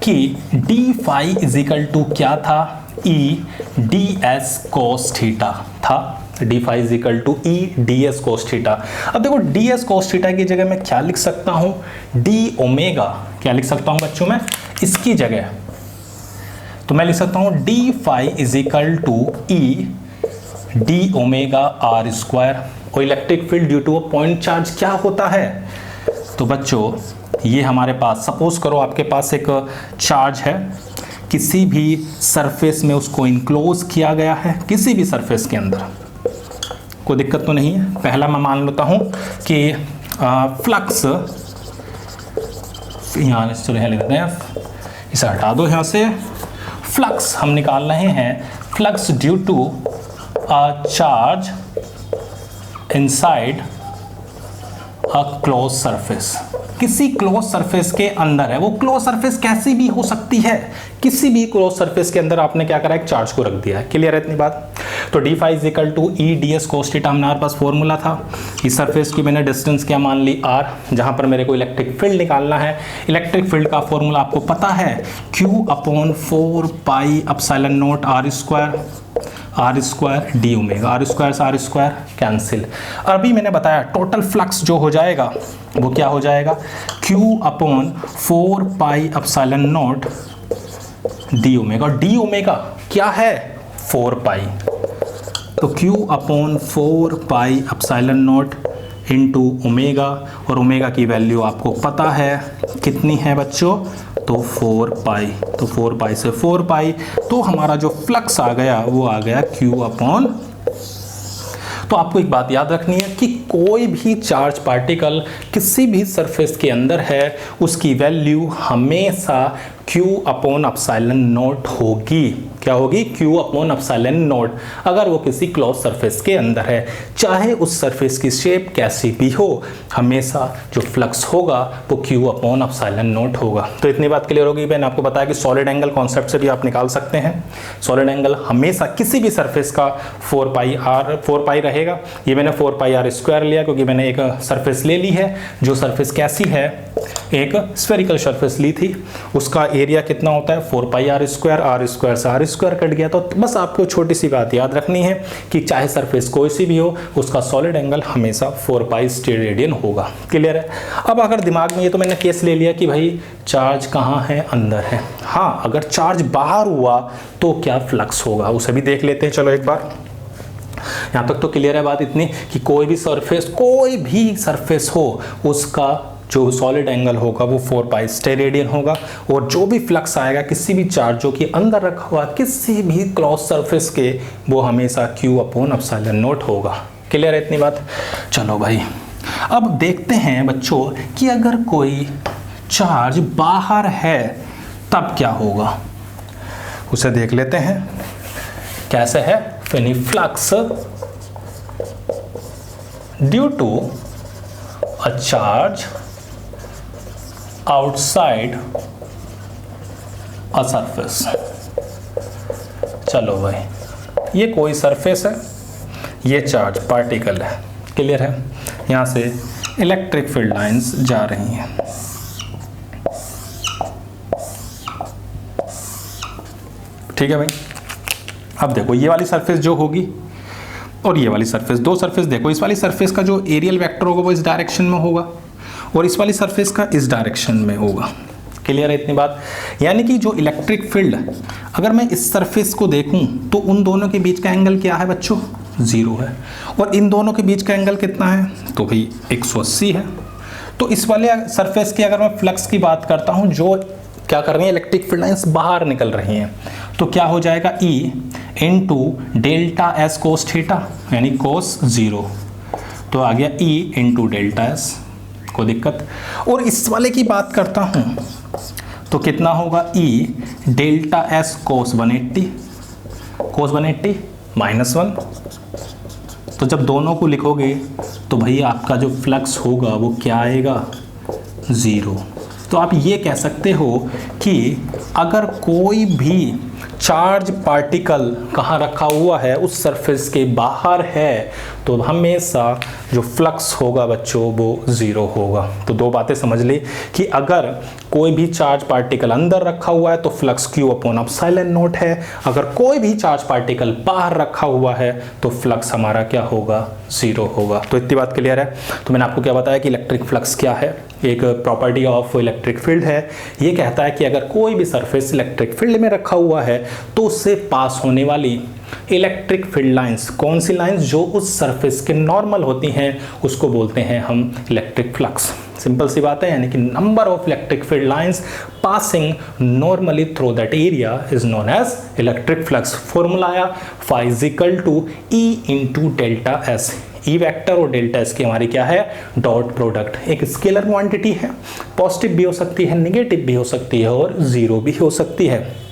कि D phi is equal to क्या था, E D S cos theta था, D phi is equal to E D S cos theta. अब देखो डी एस कोस थीटा की जगह मैं क्या लिख सकता हूं, डी ओमेगा। क्या लिख सकता हूं बच्चों मैं इसकी जगह, तो मैं लिख सकता हूं D phi is equal to E D omega R square. और electric field due to a point charge क्या होता है, तो बच्चों ये हमारे पास, सपोज करो आपके पास एक चार्ज है, किसी भी सरफेस में उसको इनक्लोज किया गया है, किसी भी सरफेस के अंदर, कोई दिक्कत तो नहीं है। पहला मैं मान लेता हूं कि फ्लक्स, यहाँ ले लेते हैं, इसे हटा दो यहाँ से। फ्लक्स हम निकाल रहे हैं, flux due to a charge inside a close surface, किसी क्लोज सरफेस के अंदर है। वो क्लोज सरफेस कैसी भी हो सकती है, किसी भी क्लोज सरफेस के अंदर आपने क्या करा, एक चार्ज को रख दिया है। क्लियर है इतनी बात। तो D phi is equal to E D S cos theta हमारे पास फॉर्मूला था। इस सरफेस की मैंने डिस्टेंस क्या मान ली, आर, जहां पर मेरे को इलेक्ट्रिक फील्ड निकालना है। इलेक्ट्रिक फील्ड का फॉर्मूला आपको पता है, Q upon 4 pi epsilon naught R square, R square D omega, R square से आर स्क्वायर कैंसिल। अभी मैंने बताया टोटल फ्लक्स जो हो जाएगा वो क्या हो जाएगा, Q upon 4 pi epsilon not D omega. D omega क्या है, 4 पाई, तो Q upon 4 pi epsilon not into omega, और ओमेगा की वैल्यू आपको पता है कितनी है बच्चों, तो 4 पाई, तो 4 पाई से 4 पाई, तो हमारा जो फ्लक्स आ गया वो आ गया Q अपॉन। तो आपको एक बात याद रखनी है कि कोई भी चार्ज पार्टिकल किसी भी सरफेस के अंदर है, उसकी वैल्यू हमेशा Q अपॉन एप्सिलॉन नॉट होगी। क्या होगी, Q अपॉन एप्सिलॉन नॉट, अगर वो किसी क्लोज सरफेस के अंदर है, चाहे उस सरफेस की शेप कैसी भी हो, हमेशा जो फ्लक्स होगा वो Q अपॉन एप्सिलॉन नॉट होगा। तो इतनी बात क्लियर होगी। मैंने आपको बताया कि सॉलिड एंगल कॉन्सेप्ट से भी आप निकाल सकते हैं। सॉलिड एंगल हमेशा किसी भी सरफेस का 4 पाई रहेगा। ये मैंने 4 पाई आर स्क्वायर लिया क्योंकि मैंने एक सरफेस ले ली है, जो सरफेस कैसी है, एक स्फेरिकल सरफेस ली थी, उसका एरिया कितना होता है 4 पाई आर स्क्वायर से आर स्क्वायर कट गया। तो बस आपको छोटी सी बात याद रखनी है कि चाहे सरफेस कोई सी भी हो, उसका सॉलिड एंगल हमेशा 4 पाई स्टेरेडियन होगा। क्लियर है। अब अगर दिमाग में ये तो मैंने केस ले लिया कि भाई चार्ज कहाँ है, अंदर है। हाँ, अगर चार्ज बाहर हुआ तो क्या फ्लक्स होगा, उसे भी देख लेते हैं। चलो एक बार, यहाँ तक तो क्लियर है बात इतनी कि कोई भी सरफेस हो, उसका जो सॉलिड एंगल होगा वो 4 पाई स्टेरेडियन होगा, और जो भी फ्लक्स आएगा किसी भी चार्ज जो कि अंदर रखा हुआ किसी भी क्लोज सरफेस के, वो हमेशा Q/ε0 होगा। क्लियर है इतनी बात। चलो भाई, अब देखते हैं बच्चों कि अगर कोई चार्ज बाहर है तब क्या होगा, उसे देख लेते हैं कैसे है। Any flux due to a charge outside a surface. चलो भाई, ये कोई सरफेस है, ये चार्ज पार्टिकल है। क्लियर है। यहां से इलेक्ट्रिक फील्ड लाइंस जा रही हैं। ठीक है भाई। अब देखो, ये वाली सरफेस जो होगी और ये वाली सरफेस, दो सरफेस देखो, इस वाली सरफेस का जो एरियल वेक्टर होगा वो इस डायरेक्शन में होगा और इस वाली सरफेस का इस डायरेक्शन में होगा। क्लियर है इतनी बात। यानी कि जो इलेक्ट्रिक फील्ड, अगर मैं इस सरफेस को देखूं तो उन दोनों के बीच का एंगल क्या है बच्चों, 0 है, और इन दोनों के बीच का एंगल कितना है, तो भाई 180 है। तो इस वाले सरफेस की अगर मैं फ्लक्स की बात करता हूं, जो क्या कर रही है, इलेक्ट्रिक फील्ड लाइंस बाहर निकल रही हैं, तो क्या हो जाएगा, E into delta S cos theta, यानी कोस 0, तो आ गया E इंटू डेल्टा एस, कोई दिक्कत। और इस वाले की बात करता हूं तो कितना होगा, E डेल्टा एस कोस 180 -1। तो जब दोनों को लिखोगे तो भाई आपका जो फ्लक्स होगा वो क्या आएगा, 0। तो आप ये कह सकते हो कि अगर कोई भी चार्ज पार्टिकल कहाँ रखा हुआ है, उस सरफेस के बाहर है, तो हमेशा जो फ्लक्स होगा बच्चों वो 0 होगा। तो दो बातें समझ ली कि अगर कोई भी चार्ज पार्टिकल अंदर रखा हुआ है तो फ्लक्स Q/ε0 है, अगर कोई भी चार्ज पार्टिकल बाहर रखा हुआ है तो फ्लक्स हमारा क्या होगा, 0 होगा। तो इतनी बात क्लियर है। तो मैंने आपको क्या बताया कि इलेक्ट्रिक फ्लक्स क्या है, एक प्रॉपर्टी ऑफ इलेक्ट्रिक फील्ड है। ये कहता है कि अगर कोई भी सरफेस इलेक्ट्रिक फील्ड में रखा हुआ है तो उससे पास होने वाली इलेक्ट्रिक फील्ड लाइंस, कौन सी लाइंस, जो उस सरफेस के नॉर्मल होती हैं, उसको बोलते हैं हम इलेक्ट्रिक फ्लक्स। सिंपल सी बात है, यानी कि number of electric field lines passing normally through that area is known as electric flux. Formula आया phi = E into delta S. E vector और डेल्टा एस की हमारी क्या है, डॉट प्रोडक्ट। एक स्केलर क्वांटिटी है, पॉजिटिव भी हो सकती है, नेगेटिव भी हो सकती है और 0 भी हो सकती है।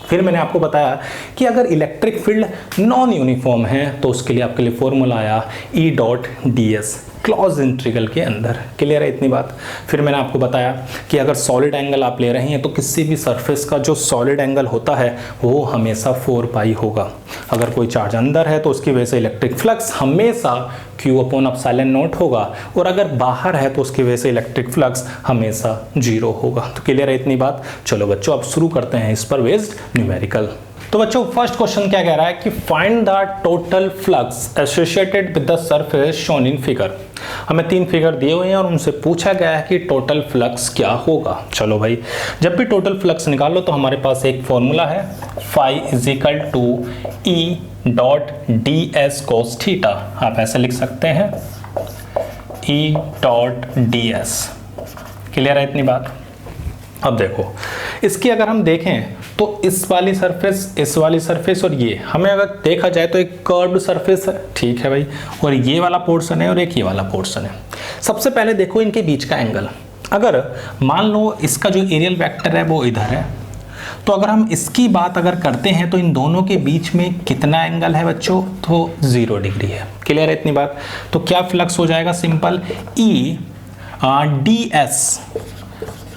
फिर मैंने आपको बताया कि अगर इलेक्ट्रिक फील्ड नॉन यूनिफॉर्म है तो उसके लिए आपके लिए फॉर्मूला आया E.ds क्लॉज इंटीग्रल के अंदर। क्लियर है इतनी बात। फिर मैंने आपको बताया कि अगर सॉलिड एंगल आप ले रहे हैं तो किसी भी सरफेस का जो सॉलिड एंगल होता है वो हमेशा 4 पाई होगा। अगर कोई चार्ज अंदर है तो उसकी वजह से इलेक्ट्रिक फ्लक्स हमेशा Q/ε0 होगा, और अगर बाहर है तो उसकी वजह से इलेक्ट्रिक फ्लक्स हमेशा 0 होगा। तो क्लियर है इतनी बात। चलो बच्चों, अब शुरू करते हैं इस पर बेस्ड न्यूमेरिकल। तो बच्चों, फर्स्ट क्वेश्चन क्या कह रहा है कि find the total flux associated with the surface shown in figure. हमें 3 फिगर दिए हुए हैं और उनसे पूछा गया है कि टोटल फ्लक्स क्या होगा। चलो भाई, जब भी टोटल फ्लक्स निकालो तो हमारे पास एक फॉर्मूला है phi = E.ds cos थीटा। आप ऐसे लिख सकते हैं E.ds। क्लियर है इतनी बात। अब देखो, इसकी अगर हम देखें तो इस वाली सरफेस और ये हमें अगर देखा जाए तो एक कर्व्ड सरफेस है, ठीक है भाई, और ये वाला पोर्शन है और एक ये वाला पोर्शन है। सबसे पहले देखो इनके बीच का एंगल। अगर मान लो इसका जो एरियल वेक्टर है वो इधर है, तो अगर हम इसकी बात अगर करते हैं तो इन दोनों के बीच में कितना एंगल है बच्चों, तो 0 डिग्री है। क्लियर है इतनी बात। तो क्या फ्लक्स हो जाएगा, सिंपल E.ds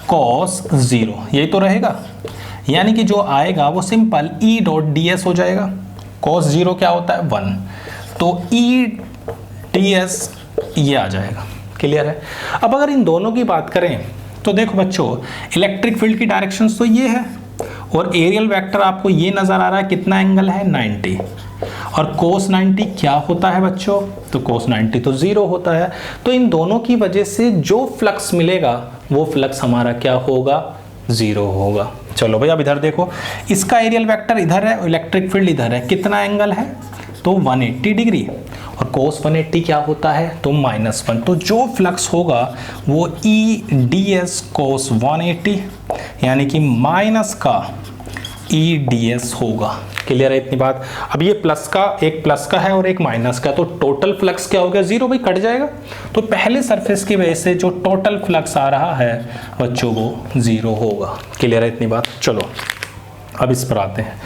cos 0, यही तो रहेगा। यानी कि जो आएगा वो सिंपल E.ds हो जाएगा। cos 0 क्या होता है, 1, तो E.ds ये आ जाएगा। क्लियर है। अब अगर इन दोनों की बात करें तो देखो बच्चों, इलेक्ट्रिक फील्ड की डायरेक्शंस तो ये है और एरियल वेक्टर आपको ये नजर आ रहा है, कितना एंगल है 90, और cos 90 क्या होता है बच्चों, तो cos 90 तो 0 होता है। तो इन दोनों की वजह से जो फ्लक्स मिलेगा वो फ्लक्स हमारा क्या होगा, 0 होगा। चलो भाई अब इधर देखो, इसका एरियल वेक्टर इधर है, इलेक्ट्रिक फील्ड इधर है, कितना एंगल है, तो 180 डिग्री, और cos 180 क्या होता है, तो -1। तो जो फ्लक्स होगा वो ई डी एस cos 180 यानी कि माइनस का ई डी एस होगा। क्लियर है इतनी बात। अब ये प्लस का, एक प्लस का है और एक माइनस का, तो टोटल फ्लक्स क्या हो गया, 0 भाई, कट जाएगा। तो पहले सरफेस की वजह से जो टोटल फ्लक्स आ रहा है बच्चों वो 0 होगा। क्लियर है इतनी बात। चलो अब इस पर आते हैं।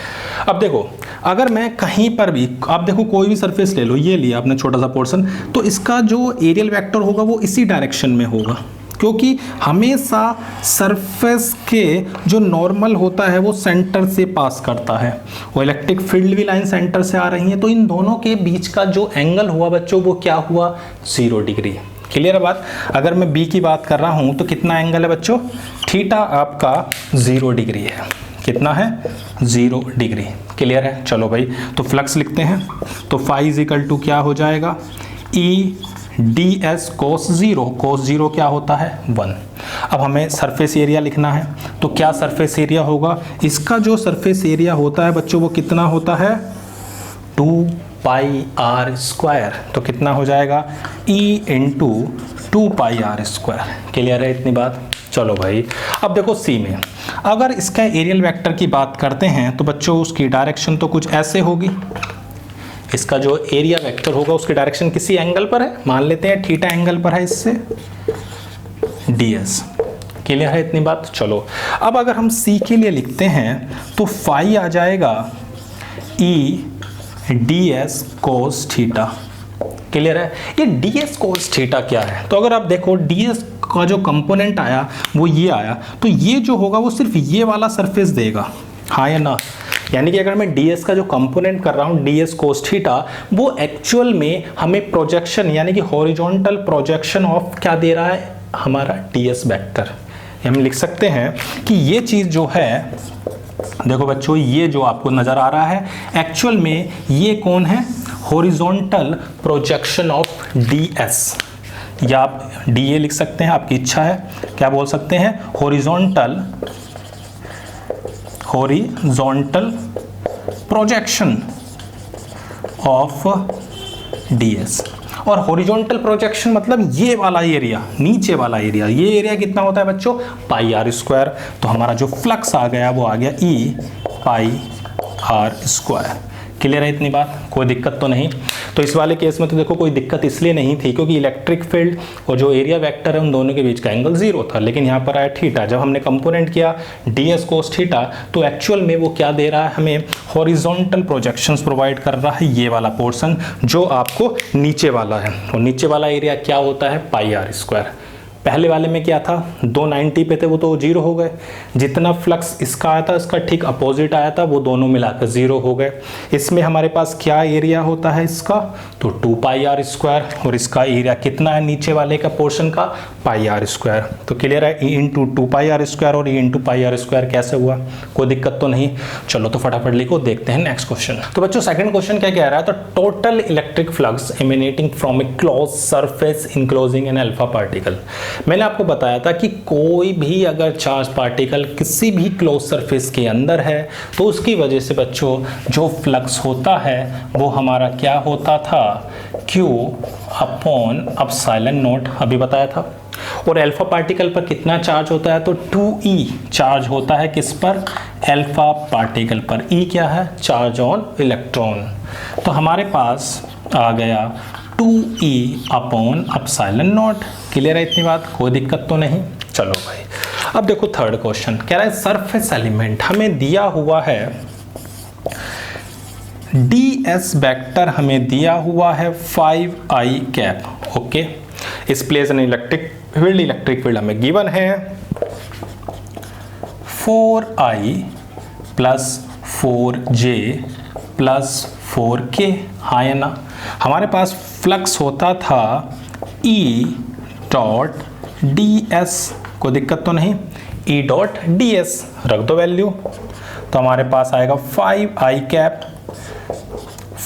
अब देखो, अगर मैं कहीं पर भी, आप देखो कोई भी सरफेस ले लो, ये लिया आपने छोटा सा पोर्शन, तो इसका जो एरियल वेक्टर होगा वो इसी डायरेक्शन में होगा, क्योंकि हमेशा सरफेस के जो नॉर्मल होता है वो सेंटर से पास करता है, वो इलेक्ट्रिक फील्ड भी लाइन सेंटर से आ रही है, तो इन दोनों के बीच का जो एंगल हुआ बच्चों वो क्या हुआ, 0 डिग्री। क्लियर है बात। अगर मैं बी की बात कर रहा हूं तो कितना एंगल है बच्चों, थीटा आपका 0 डिग्री है, कितना है, 0 डिग्री। क्लियर है। चलो भाई, तो फ्लक्स लिखते हैं, तो फाई इज इक्वल टू क्या हो जाएगा, ई डी एस कोस 0, कोस 0 क्या होता है, 1। अब हमें सरफेस एरिया लिखना है, तो क्या सरफेस एरिया होगा, इसका जो सरफेस एरिया होता है बच्चों वो कितना होता है, 2 पाई आर स्क्वायर, तो कितना हो जाएगा, E into 2 pi R square. Clear है इतनी बात। चलो भाई अब देखो सी में, अगर इसका एरियल वेक्टर की बात करते हैं तो बच्चों उसकी डायरेक्शन तो कुछ ऐसे होगी, इसका जो एरिया वेक्टर होगा उसकी डायरेक्शन किसी एंगल पर है, मान लेते हैं थीटा एंगल पर है इससे, ds। क्लियर है इतनी बात। चलो अब अगर हम c के लिए लिखते हैं तो फाई आ जाएगा e ds cos theta. Clear है। ये ds cos थीटा क्या है, तो अगर आप देखो ds का जो कंपोनेंट आया वो ये आया, तो ये जो होगा वो सिर्फ ये वाला सरफेस देगा, हाँ या ना। यानी कि अगर मैं ds का जो कंपोनेंट कर रहा हूँ ds cos थीटा, वो एक्चुअल में हमें प्रोजेक्शन यानी कि हॉरिजॉन्टल प्रोजेक्शन ऑफ क्या दे रहा है, हमारा ds वेक्टर। हम लिख सकते हैं कि ये चीज़ जो है, देखो बच्चों ये जो आपको नज़र आ रहा है एक्चुअल में ये कौन है, हॉरिजॉन्टल प्रोजेक्शन ऑफ ds, या आप da लिख सकते हैं, आपकी इच्छा है, क्या बोल सकते हैं, हॉरिजॉन्टल प्रोजेक्शन ऑफ ds। और हॉरिजॉन्टल प्रोजेक्शन मतलब ये वाला एरिया, नीचे वाला एरिया, ये एरिया कितना होता है बच्चों, पाई आर स्क्वायर। तो हमारा जो फ्लक्स आ गया वो आ गया ई पाई आर स्क्वायर। क्लियर है इतनी बात, कोई दिक्कत तो नहीं। तो इस वाले केस में तो देखो कोई दिक्कत इसलिए नहीं थी क्योंकि इलेक्ट्रिक फील्ड और जो एरिया वेक्टर है उन दोनों के बीच का एंगल 0 था, लेकिन यहाँ पर आया थीटा। जब हमने कंपोनेंट किया ds cos थीटा तो एक्चुअल में वो क्या दे रहा है, हमें हॉरिजॉन्टल प्रोजेक्शंस प्रोवाइड कर रहा है, ये वाला पोर्शन जो आपको नीचे वाला है। और नीचे वाला एरिया क्या होता है, पाई आर स्क्वायर। पहले वाले में क्या था, 290 पे थे वो तो 0 हो गए, जितना फ्लक्स इसका आया था इसका ठीक अपोजिट आया था, वो दोनों मिलाकर 0 हो गए। इसमें हमारे पास क्या एरिया होता है इसका, तो 2 पाई आर स्क्वायर, और इसका एरिया कितना है नीचे वाले का पोर्शन का, पाई आर स्क्वायर। तो क्लियर है, E into 2 pi R square और E into pi R square कैसे हुआ, कोई दिक्कत तो नहीं। चलो तो फटाफट लिखो, देखते हैं नेक्स्ट क्वेश्चन। तो बच्चों सेकंड क्वेश्चन क्या कह रहा है, तो total electric flux emanating from a close surface enclosing an alpha particle. मैंने आपको बताया था कि कोई भी अगर चार्ज पार्टिकल किसी भी क्लोज सरफेस के अंदर है तो उसकी वजह से बच्चों जो फ्लक्स होता है वो हमारा क्या होता था, Q अपॉन एप्सिलॉन नॉट, अभी बताया था। और अल्फा पार्टिकल पर कितना चार्ज होता है, तो 2e चार्ज होता है किस पर, अल्फा पार्टिकल पर। E क्या है, चार्ज ऑन इलेक्ट्रॉन। तो हमारे पास आ गया 2e upon epsilon not. Clear है इतनी बात, कोई दिक्कत तो नहीं। चलो भाई अब देखो थर्ड क्वेश्चन कह रहा है सरफेस एलिमेंट हमें दिया हुआ है, ds वेक्टर हमें दिया हुआ है 5i कैप। ओके, इस प्लेस एन इलेक्ट्रिक फील्ड हमें गिवन है 4i plus 4j plus 4k, हाँ या ना। हमारे पास फ्लक्स होता था E डॉट ds कोई दिक्कत तो नहीं। ई डॉट डी एस रख दो वैल्यू, तो हमारे पास आएगा 5i कैप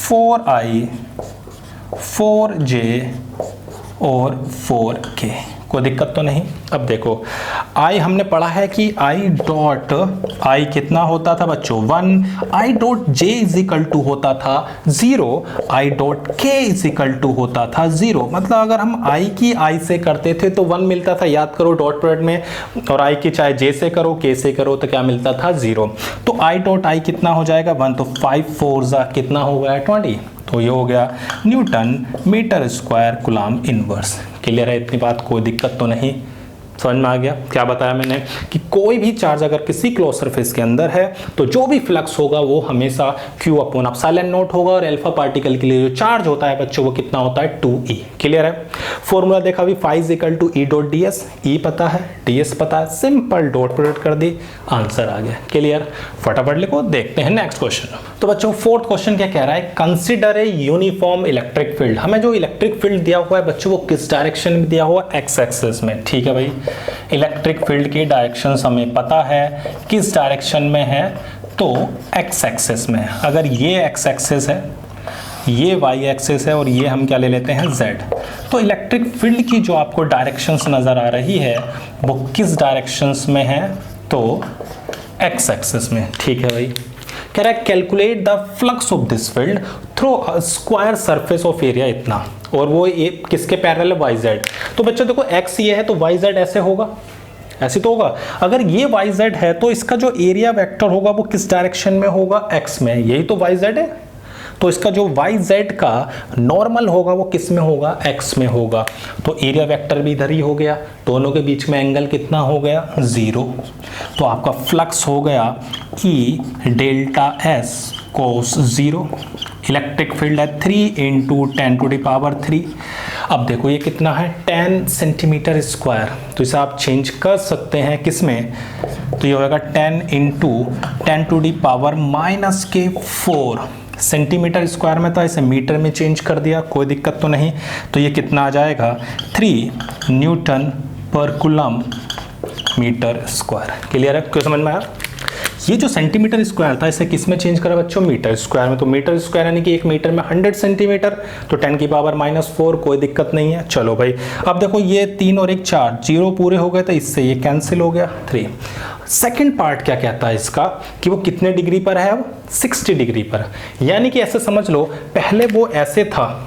4i 4j और 4k, कोई दिक्कत तो नहीं। अब देखो i हमने पढ़ा है कि i डॉट i कितना होता था बच्चों 1, i dot j is equal to होता था 0, i dot k is equal to होता था 0। मतलब अगर हम i की i से करते थे तो 1 मिलता था, याद करो डॉट प्रोडक्ट में, और i की चाहे j से करो k से करो तो क्या मिलता था 0। तो i डॉट i कितना हो जाएगा 1, तो 5 4 कितना हो गया 20, तो ये हो गया newton metre square coulomb inverse. Clear है इतनी बात, कोई दिक्कत तो नहीं, समझ में आ गया। क्या बताया मैंने कि कोई भी चार्ज अगर किसी क्लोज सरफेस के अंदर है तो जो भी फ्लक्स होगा वो हमेशा Q अपॉन एप्सिलॉन नॉट होगा, और अल्फा पार्टिकल के लिए जो चार्ज होता है बच्चों वो कितना होता है 2e। क्लियर है। फॉर्मूला देखा भी 5 equal to E dot D S, E पता है डी एस पता है, सिंपल डॉट प्रोडक्ट कर दी, आंसर आ गया। क्लियर, फटाफट लिखो। देखते हैं नेक्स्ट क्वेश्चन। तो बच्चों फोर्थ क्वेश्चन क्या कह रहा है, consider a uniform electric field. हमें जो इलेक्ट्रिक फील्ड दिया हुआ है बच्चों वो किस डायरेक्शन में दिया हुआ है, एक्स एक्सिस में। ठीक है भाई, इलेक्ट्रिक फील्ड की डायरेक्शंस हमें पता है, किस डायरेक्शन में है तो एक्स एक्सिस में। अगर ये एक्स एक्सिस है, ये वाई एक्सिस है और ये हम क्या ले लेते हैं जेड, तो इलेक्ट्रिक फील्ड की जो आपको डायरेक्शंस नजर आ रही है वो किस डायरेक्शंस में है तो एक्स एक्सिस में। ठीक है भाई, कह रहा है calculate the flux of this field through square surface of area इतना, और वो ये किसके पैरेलल है वाई जेड। तो बच्चों देखो एक्स ये है तो वाई जेड ऐसे होगा, ऐसे तो होगा। अगर ये वाई जेड है तो इसका जो एरिया वेक्टर होगा वो किस डायरेक्शन में होगा, एक्स में। यही तो वाई जेड है, तो इसका जो वाई जेड का नॉर्मल होगा वो किस में होगा, एक्स में होगा। तो एरिया वेक्टर भी इधर ही हो गया, दोनों के बीच में एंगल कितना हो गया 0। तो आपका फ्लक्स हो गया ई डेल्टा एस कोस 0। इलेक्ट्रिक फील्ड है 3 इंटू 10⁻³ अब देखो ये कितना है 10 सेंटीमीटर स्क्वायर, तो इसे आप चेंज कर सकते हैं किस में, तो ये होगा 10 इंटू 10⁻⁻⁴ सेंटीमीटर स्क्वायर में था, इसे मीटर में चेंज कर दिया, कोई दिक्कत तो नहीं। तो ये कितना आ जाएगा 3 न्यूटन पर कूलम मीटर स्क्वायर। क्लियर है, क्यों समझ में आया। ये जो सेंटीमीटर स्क्वायर था इसे किस में चेंज करा बच्चों, मीटर स्क्वायर में। तो मीटर स्क्वायर यानी कि 1 मीटर में 100 सेंटीमीटर, तो 10⁻⁻⁴ कोई दिक्कत नहीं है। चलो भाई, अब देखो ये 3 और 1 4 0 पूरे हो गए, तो इससे ये कैंसिल हो गया 3। सेकंड पार्ट क्या कहता है इसका कि वो कितने डिग्री पर है, अब 60 डिग्री पर। यानी कि ऐसे समझ लो पहले वो ऐसे था,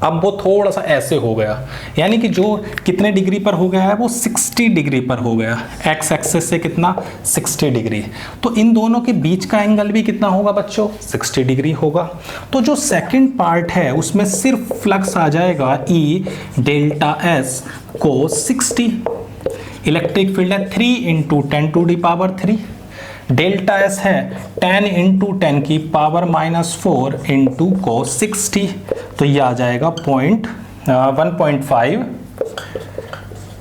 अब वो थोड़ा सा ऐसे हो गया, यानी कि जो कितने डिग्री पर हो गया है वो 60 डिग्री पर हो गया। एक्स एक्सिस से कितना 60 डिग्री, तो इन दोनों के बीच का एंगल भी कितना होगा बच्चों 60 डिग्री होगा। तो जो सेकंड पार्ट है उसमें सिर्फ फ्लक्स आ जाएगा ई डेल्टा एस को 60। इलेक्ट्रिक फील्ड है 3 इंटू 10⁻³ डेल्टा एस है 10 इंटू 10⁻⁻⁴ इंटू को 60, तो ये आ जाएगा 1.5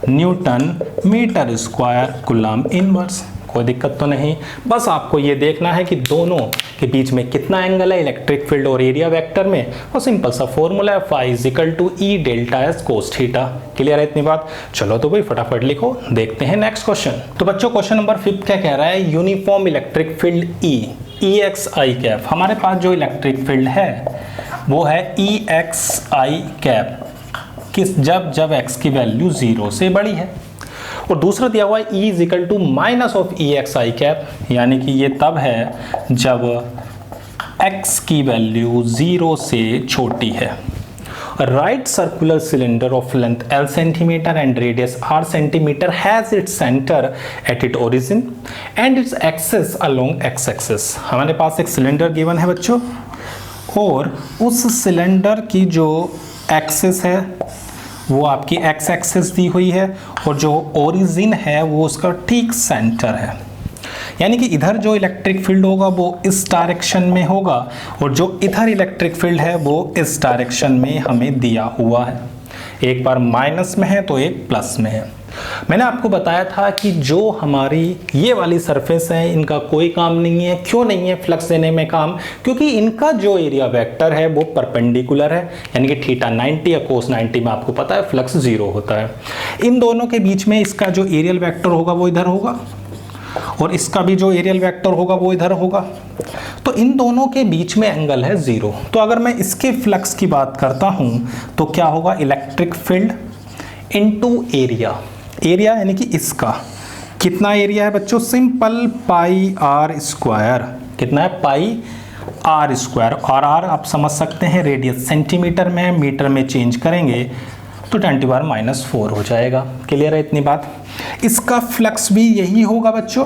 newton metre square coulomb inverse. कोई दिक्कत तो नहीं, बस आपको ये देखना है कि दोनों के बीच में कितना एंगल है इलेक्ट्रिक फील्ड और एरिया वेक्टर में, और सिंपल सा फॉर्मूला है phi = E delta S cos theta. Clear है इतनी बात। चलो तो भाई फटाफट लिखो, देखते हैं नेक्स्ट क्वेश्चन। तो बच्चों क्वेश्चन नंबर 5 क्या कह रहा है, uniform electric field EXI cap. हमारे पास जो इलेक्ट्रिक फील्ड है वो है EXI कैप, किस जब x की वैल्यू 0 से बड़ी है। और दूसरा दिया हुआ है E = -EXI कैप, यानी कि ये तब है जब x की वैल्यू 0 से छोटी है। Right circular cylinder of length L centimetre and radius R centimetre has its centre at it origin and its axis along x axis. हमारे पास एक सिलेंडर गिवन है बच्चों, और उस सिलेंडर की जो एक्सिस है वो आपकी x एक्सिस दी हुई है, और जो ओरिजिन है वो उसका ठीक सेंटर है। यानी कि इधर जो इलेक्ट्रिक फील्ड होगा वो इस डायरेक्शन में होगा, और जो इधर इलेक्ट्रिक फील्ड है वो इस डायरेक्शन में हमें दिया हुआ है। एक बार माइनस में है तो एक प्लस में है। मैंने आपको बताया था कि जो हमारी ये वाली सरफेस है इनका कोई काम नहीं है। क्यों नहीं है फ्लक्स देने में काम? क्योंकि इनका जो एरिया वेक्टर है वो परपेंडिकुलर है, यानी कि थीटा 90 या कोस 90 में आपको पता है फ्लक्स 0 होता है। इन दोनों के बीच में इसका जो एरियल वेक्टर होगा वो इधर होगा और इसका भी जो एरियल वेक्टर होगा वो इधर होगा। तो इन दोनों के बीच में एंगल है 0। तो अगर मैं इसके फ्लक्स की बात करता हूं तो क्या होगा? Electric field into area. Area यानी कि इसका कितना एरिया है बच्चों? Simple pi R square. कितना है? Pi R square. और आर आप समझ सकते हैं रेडियस सेंटीमीटर में, मीटर में चेंज करेंगे तो 10⁻⁴ हो जाएगा। क्लियर है इतनी बात? इसका फ्लक्स भी यही होगा बच्चों।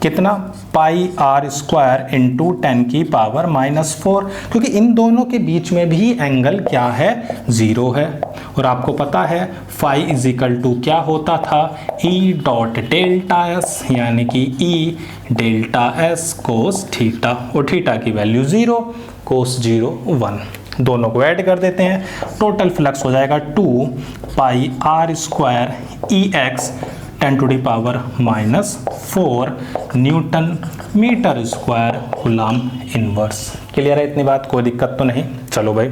कितना? पाई आर स्क्वायर इंटू 10⁻⁴, क्योंकि इन दोनों के बीच में भी एंगल क्या है? 0 है। और आपको पता है फाई इज इक्वल टू क्या होता था? ई डॉट डेल्टा एस, यानी कि ई डेल्टा एस कोस थीटा, और थीटा की वैल्यू 0, कोस 0 1। दोनों को ऐड कर देते हैं, टोटल फ्लक्स हो जाएगा 2 pi R square E x 10⁻⁴ newton metre square coulomb inverse. Clear है इतनी बात? कोई दिक्कत तो नहीं? चलो भाई,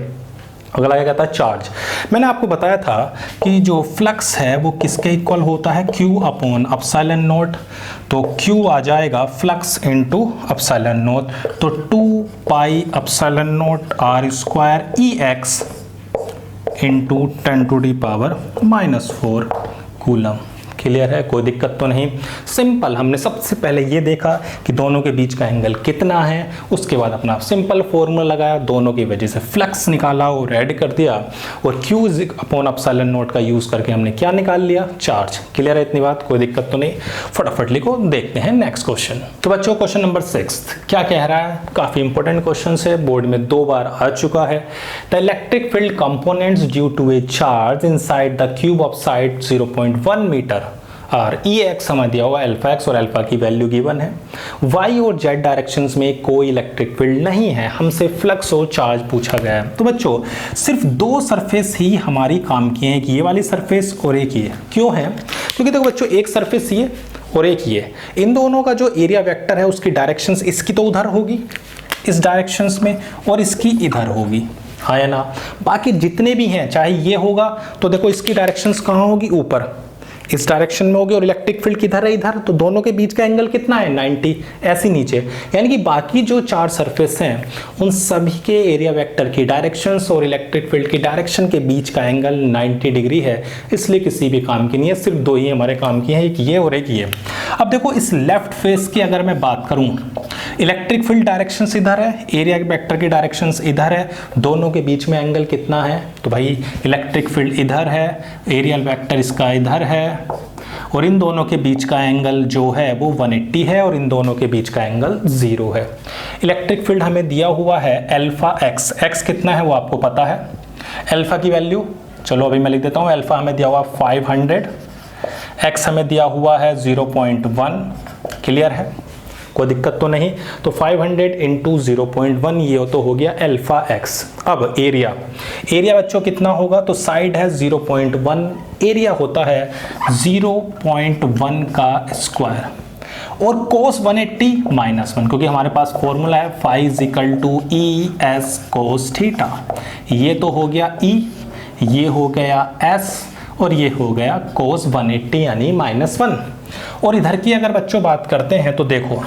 अगला क्या कहता है? चार्ज। मैंने आपको बताया था कि जो फ्लक्स है वो किसके इक्वल होता है? Q upon epsilon naught. तो Q आ जाएगा फ्लक्स इनटू एप्सिलॉन नॉट, तो 2 pi epsilon naught R square E x into 10⁻⁴ coulomb. Clear है? कोई दिक्कत तो नहीं? सिंपल, हमने सबसे पहले ये देखा कि दोनों के बीच का एंगल कितना है, उसके बाद अपना सिंपल फॉर्मूला लगाया, दोनों की वजह से फ्लक्स निकाला और ऐड कर दिया, और Q अपॉन एप्सिलॉन नॉट का यूज करके हमने क्या निकाल लिया? चार्ज। क्लियर है इतनी बात? कोई दिक्कत तो नहीं? फटाफट लिखो, देखते हैं नेक्स्ट क्वेश्चन। तो बच्चों क्वेश्चन नंबर 6 क्या कह रहा है? काफी इंपॉर्टेंट क्वेश्चन है, बोर्ड में 2 बार आ चुका है। The electric field components due to a charge inside the cube of side 0.1 metre और ई एक्स हमें दिया हुआ अल्फा एक्स और अल्फा की वैल्यू गिवन है। वाई और जेड डायरेक्शंस में कोई इलेक्ट्रिक फील्ड नहीं है, हमसे फ्लक्स और चार्ज पूछा गया है। तो बच्चों सिर्फ 2 सरफेस ही हमारी काम की हैं, कि ये वाली सरफेस और एक ये। क्यों है? क्योंकि देखो बच्चों, एक सरफेस ये और एक ये, इन दोनों का जो एरिया वेक्टर है उसकी डायरेक्शंस, इसकी तो उधर होगी इस डायरेक्शंस में, और इसकी इधर होगी, हाँ या ना? बाकी जितने भी हैं, चाहे ये होगा तो देखो इसकी डायरेक्शंस कहाँ होगी? ऊपर इस डायरेक्शन में होगी, और इलेक्ट्रिक फील्ड किधर है? इधर। तो दोनों के बीच का एंगल कितना है? 90। ऐसे नीचे, यानी कि बाकी जो 4 सरफेस हैं उन सभी के एरिया वेक्टर की डायरेक्शंस और इलेक्ट्रिक फील्ड की डायरेक्शन के बीच का एंगल 90 डिग्री है, इसलिए किसी भी काम की नहीं है। सिर्फ 2 ही हमारे काम की हैं, एक ये और एक ये। अब देखो इस लेफ्ट फेस की अगर मैं बात करूं, इलेक्ट्रिक फील्ड डायरेक्शंस इधर है, एरिया वेक्टर की डायरेक्शंस इधर है, दोनों के बीच में एंगल कितना है? तो भाई इलेक्ट्रिक फील्ड इधर है, एरियल वेक्टर इसका इधर है, और इन दोनों के बीच का एंगल जो है वो 180 है, और इन दोनों के बीच का एंगल 0 है। इलेक्ट्रिक फील्ड हमें दिया हुआ है अल्फा एक्स। एक्स कितना है वो आपको पता है। अल्फा की वैल्यू, चलो अभी मैं लिख देता हूँ। अल्फा हमें दिया हुआ 500, एक्स हमें दिया हुआ है 0.1। क्लियर है? कोई दिक्कत तो नहीं? तो 500 इंटू 0.1 ये तो हो गया अल्फा एक्स। अब एरिया, एरिया बच्चों कितना होगा? तो साइड है 0.1, एरिया होता है 0.1 का स्क्वायर, और कोस 180 -1, क्योंकि हमारे पास फॉर्मूला है phi is equal to E S cos theta. ये तो हो गया ई, ये हो गया एस, और ये हो गया कोस 180 यानी -1। और इधर की अगर बच्चों बात करते हैं तो देखो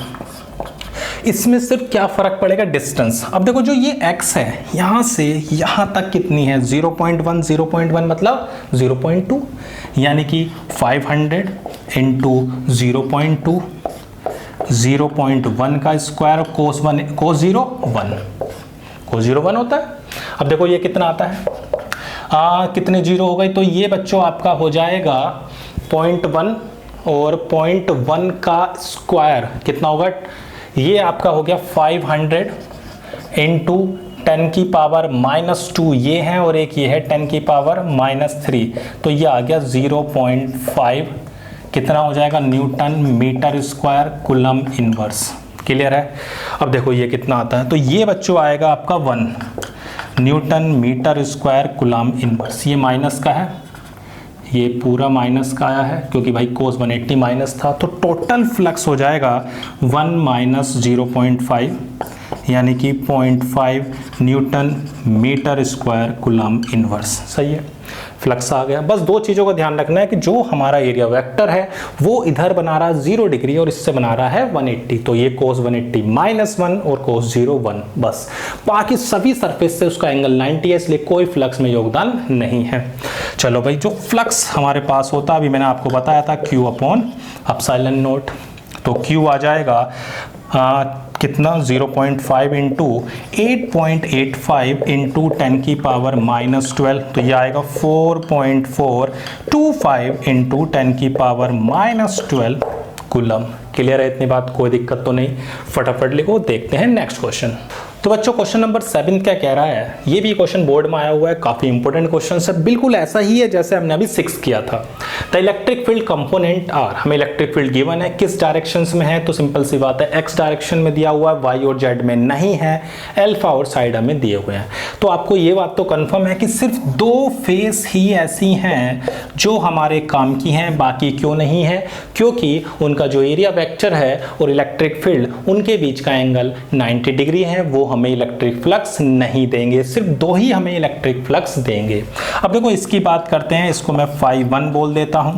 इसमें सिर्फ क्या फर्क पड़ेगा? डिस्टेंस। अब देखो जो ये x है यहाँ से यहाँ तक कितनी है? 0.1, 0.1 मतलब 0.2, यानी कि 500 इंटू 0.2, 0.1 का स्क्वायर, कोस 0 1 होता है। अब देखो ये कितना आता है? कितने 0 हो गए? तो ये बच्चों आपका हो जाएगा 0.1, और 0.1 का स्क्वायर कितना होगा? ये आपका हो गया 500 इंटू 10⁻⁻2 ये है, और एक ये है 10⁻⁻3, तो ये आ गया 0.5, कितना हो जाएगा? Newton metre square coulomb inverse. Clear है? अब देखो ये कितना आता है? तो ये बच्चों आएगा आपका 1 newton metre square coulomb inverse. ये माइनस का है, ये पूरा माइनस का आया है क्योंकि भाई कोस 180 माइनस था, तो टोटल फ्लक्स हो जाएगा 1 माइनस 0.5 यानी कि 0.5 newton metre square coulomb inverse. सही है, फ्लक्स आ गया। बस दो चीज़ों का ध्यान रखना है कि जो हमारा एरिया वेक्टर है वो इधर बना रहा है 0 डिग्री और इससे बना रहा है 180, तो ये कोस 180 -1 और कोस 0 1। बस बाकी सभी सरफेस से उसका एंगल 90 है, इसलिए कोई फ्लक्स में योगदान नहीं है। चलो भाई, जो फ्लक्स हमारे पास होता अभी मैंने आपको बताया था Q अपॉन एप्सिलॉन नॉट, तो Q आ जाएगा कितना 0.5 इंटू 8.85 इंटू 10 की पावर -12, तो ये आएगा 4.425 इंटू 10 की पावर -12 कूलम। क्लियर है इतनी बात, कोई दिक्कत तो नहीं। फटाफट लिखो, देखते हैं नेक्स्ट क्वेश्चन। तो बच्चों क्वेश्चन नंबर 7 क्या कह रहा है, ये भी क्वेश्चन बोर्ड में आया हुआ है, काफी इंपॉर्टेंट क्वेश्चन है, बिल्कुल ऐसा ही है जैसे हमने अभी 6 किया था। The electric field component are, हमें इलेक्ट्रिक फील्ड गिवन है, किस डायरेक्शन में है, तो सिंपल सी बात है एक्स डायरेक्शन में दिया हुआ है, वाई और जेड में नहीं है, अल्फा और साइड में दिए हुए हैं। तो आपको ये बात तो कंफर्म है कि सिर्फ 2 फेस ही ऐसी हैं जो हमारे काम की हैं, बाकी क्यों नहीं है, क्योंकि उनका जो एरिया वेक्टर है और इलेक्ट्रिक फील्ड उनके बीच का एंगल 90 डिग्री है, वो हमें इलेक्ट्रिक फ्लक्स नहीं देंगे, सिर्फ 2 ही हमें इलेक्ट्रिक फ्लक्स देंगे। अब देखो इसकी बात करते हैं, इसको मैं φ1 बोल देता हूं,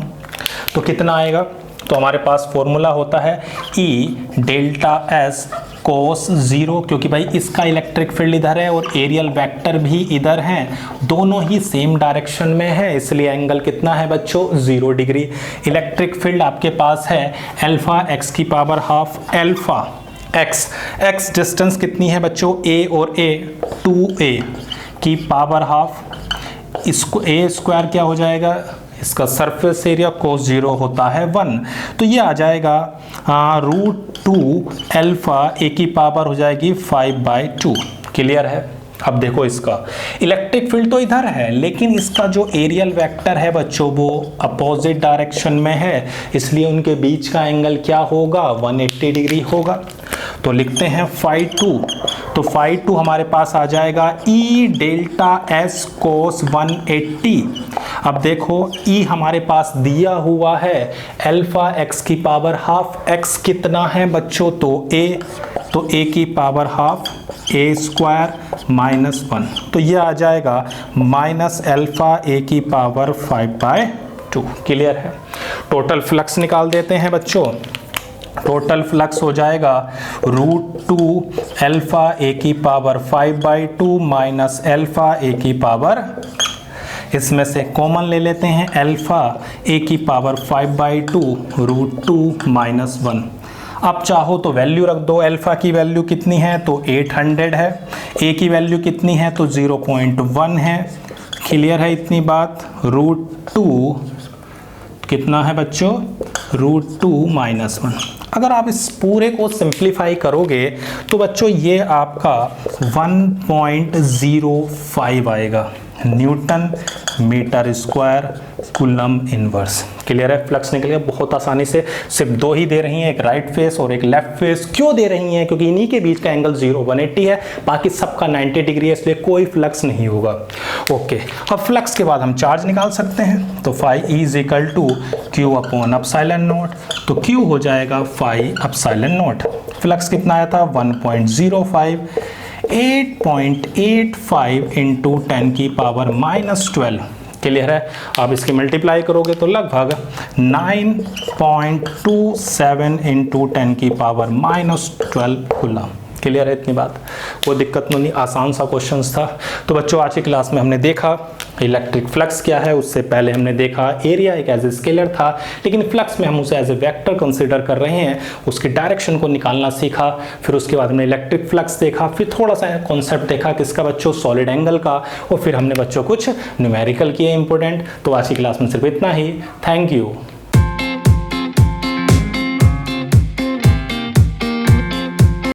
तो कितना आएगा, तो हमारे पास फॉर्मूला होता है E डेल्टा S कोस 0, क्योंकि भाई इसका इलेक्ट्रिक फील्ड इधर है और एरियल वेक्टर भी इधर हैं, दोनों ही सेम डायरेक्शन में है, इसलिए एंगल कितना है बच्चों 0 डिग्री। इलेक्ट्रिक फील्ड आपके पास है अल्फा x की power half alpha x distance कितनी है बच्चों a और a 2a की पावर हाफ, इसको a स्क्वायर क्या हो जाएगा, इसका सरफेस एरिया कोस 0 होता है 1, तो ये आ जाएगा √2 अल्फा a की पावर हो जाएगी 5/2। क्लियर है। अब देखो इसका इलेक्ट्रिक फील्ड तो इधर है, लेकिन इसका जो एरियल वेक्टर है बच्चों वो अपोजिट डायरेक्शन में है, इसलिए उनके बीच का एंगल क्या होगा 180 डिग्री होगा। तो लिखते हैं φ2, तो φ2 हमारे पास आ जाएगा E डेल्टा S कोस 180। अब देखो E हमारे पास दिया हुआ है अल्फा x की पावर हाफ, x कितना है बच्चों, तो a की पावर हाफ a स्क्वायर -1, तो ये आ जाएगा -अल्फा a की पावर 5/2। क्लियर है। टोटल फ्लक्स निकाल देते हैं बच्चों, टोटल फ्लक्स हो जाएगा √2 अल्फा a की पावर 5/2 माइनस अल्फा a की पावर, इसमें से कॉमन ले लेते हैं, अल्फा a की पावर 5/2 √2 -1। अब चाहो तो वैल्यू रख दो, अल्फा की वैल्यू कितनी है तो 800 है, a की वैल्यू कितनी है तो 0.1 है। क्लियर है इतनी बात। √2 कितना है बच्चों, √2 -1। अगर आप इस पूरे को सिंप्लीफाई करोगे तो बच्चों ये आपका 1.05 आएगा newton metre square coulomb inverse. Clear है। फ्लक्स निकल गया बहुत आसानी से, सिर्फ 2 ही दे रही हैं, एक राइट फेस और एक लेफ्ट फेस। क्यों दे रही हैं, क्योंकि इन्हीं के बीच का एंगल 180 है, बाकी सबका 90 डिग्री है, इसलिए कोई फ्लक्स नहीं होगा। ओके, अब फ्लक्स के बाद हम चार्ज निकाल सकते हैं, तो phi is equal to Q upon epsilon naught, तो Q हो जाएगा phi एप्सिलॉन नॉट। फ्लक्स कितना आया था 1.05, 8.85 इंटू 10 की पावर -12। क्लियर है। आप इसकी मल्टीप्लाई करोगे तो लगभग 9.27 इंटू 10 की पावर -12 कूलम। क्लियर है इतनी बात, कोई दिक्कत नहीं, आसान सा क्वेश्चन था। तो बच्चों आज की क्लास में हमने देखा इलेक्ट्रिक फ्लक्स क्या है, उससे पहले हमने देखा एरिया एक एज ए स्केलर था, लेकिन फ्लक्स में हम उसे एज ए वेक्टर कंसीडर कर रहे हैं, उसकी डायरेक्शन को निकालना सीखा। फिर उसके बाद हमने इलेक्ट्रिक फ्लक्स देखा, फिर थोड़ा सा कॉन्सेप्ट देखा किसका बच्चों, सॉलिड एंगल का, और फिर हमने बच्चों कुछ न्यूमेरिकल किए इंपॉर्टेंट। तो आज की क्लास में सिर्फ इतना ही। Thank you.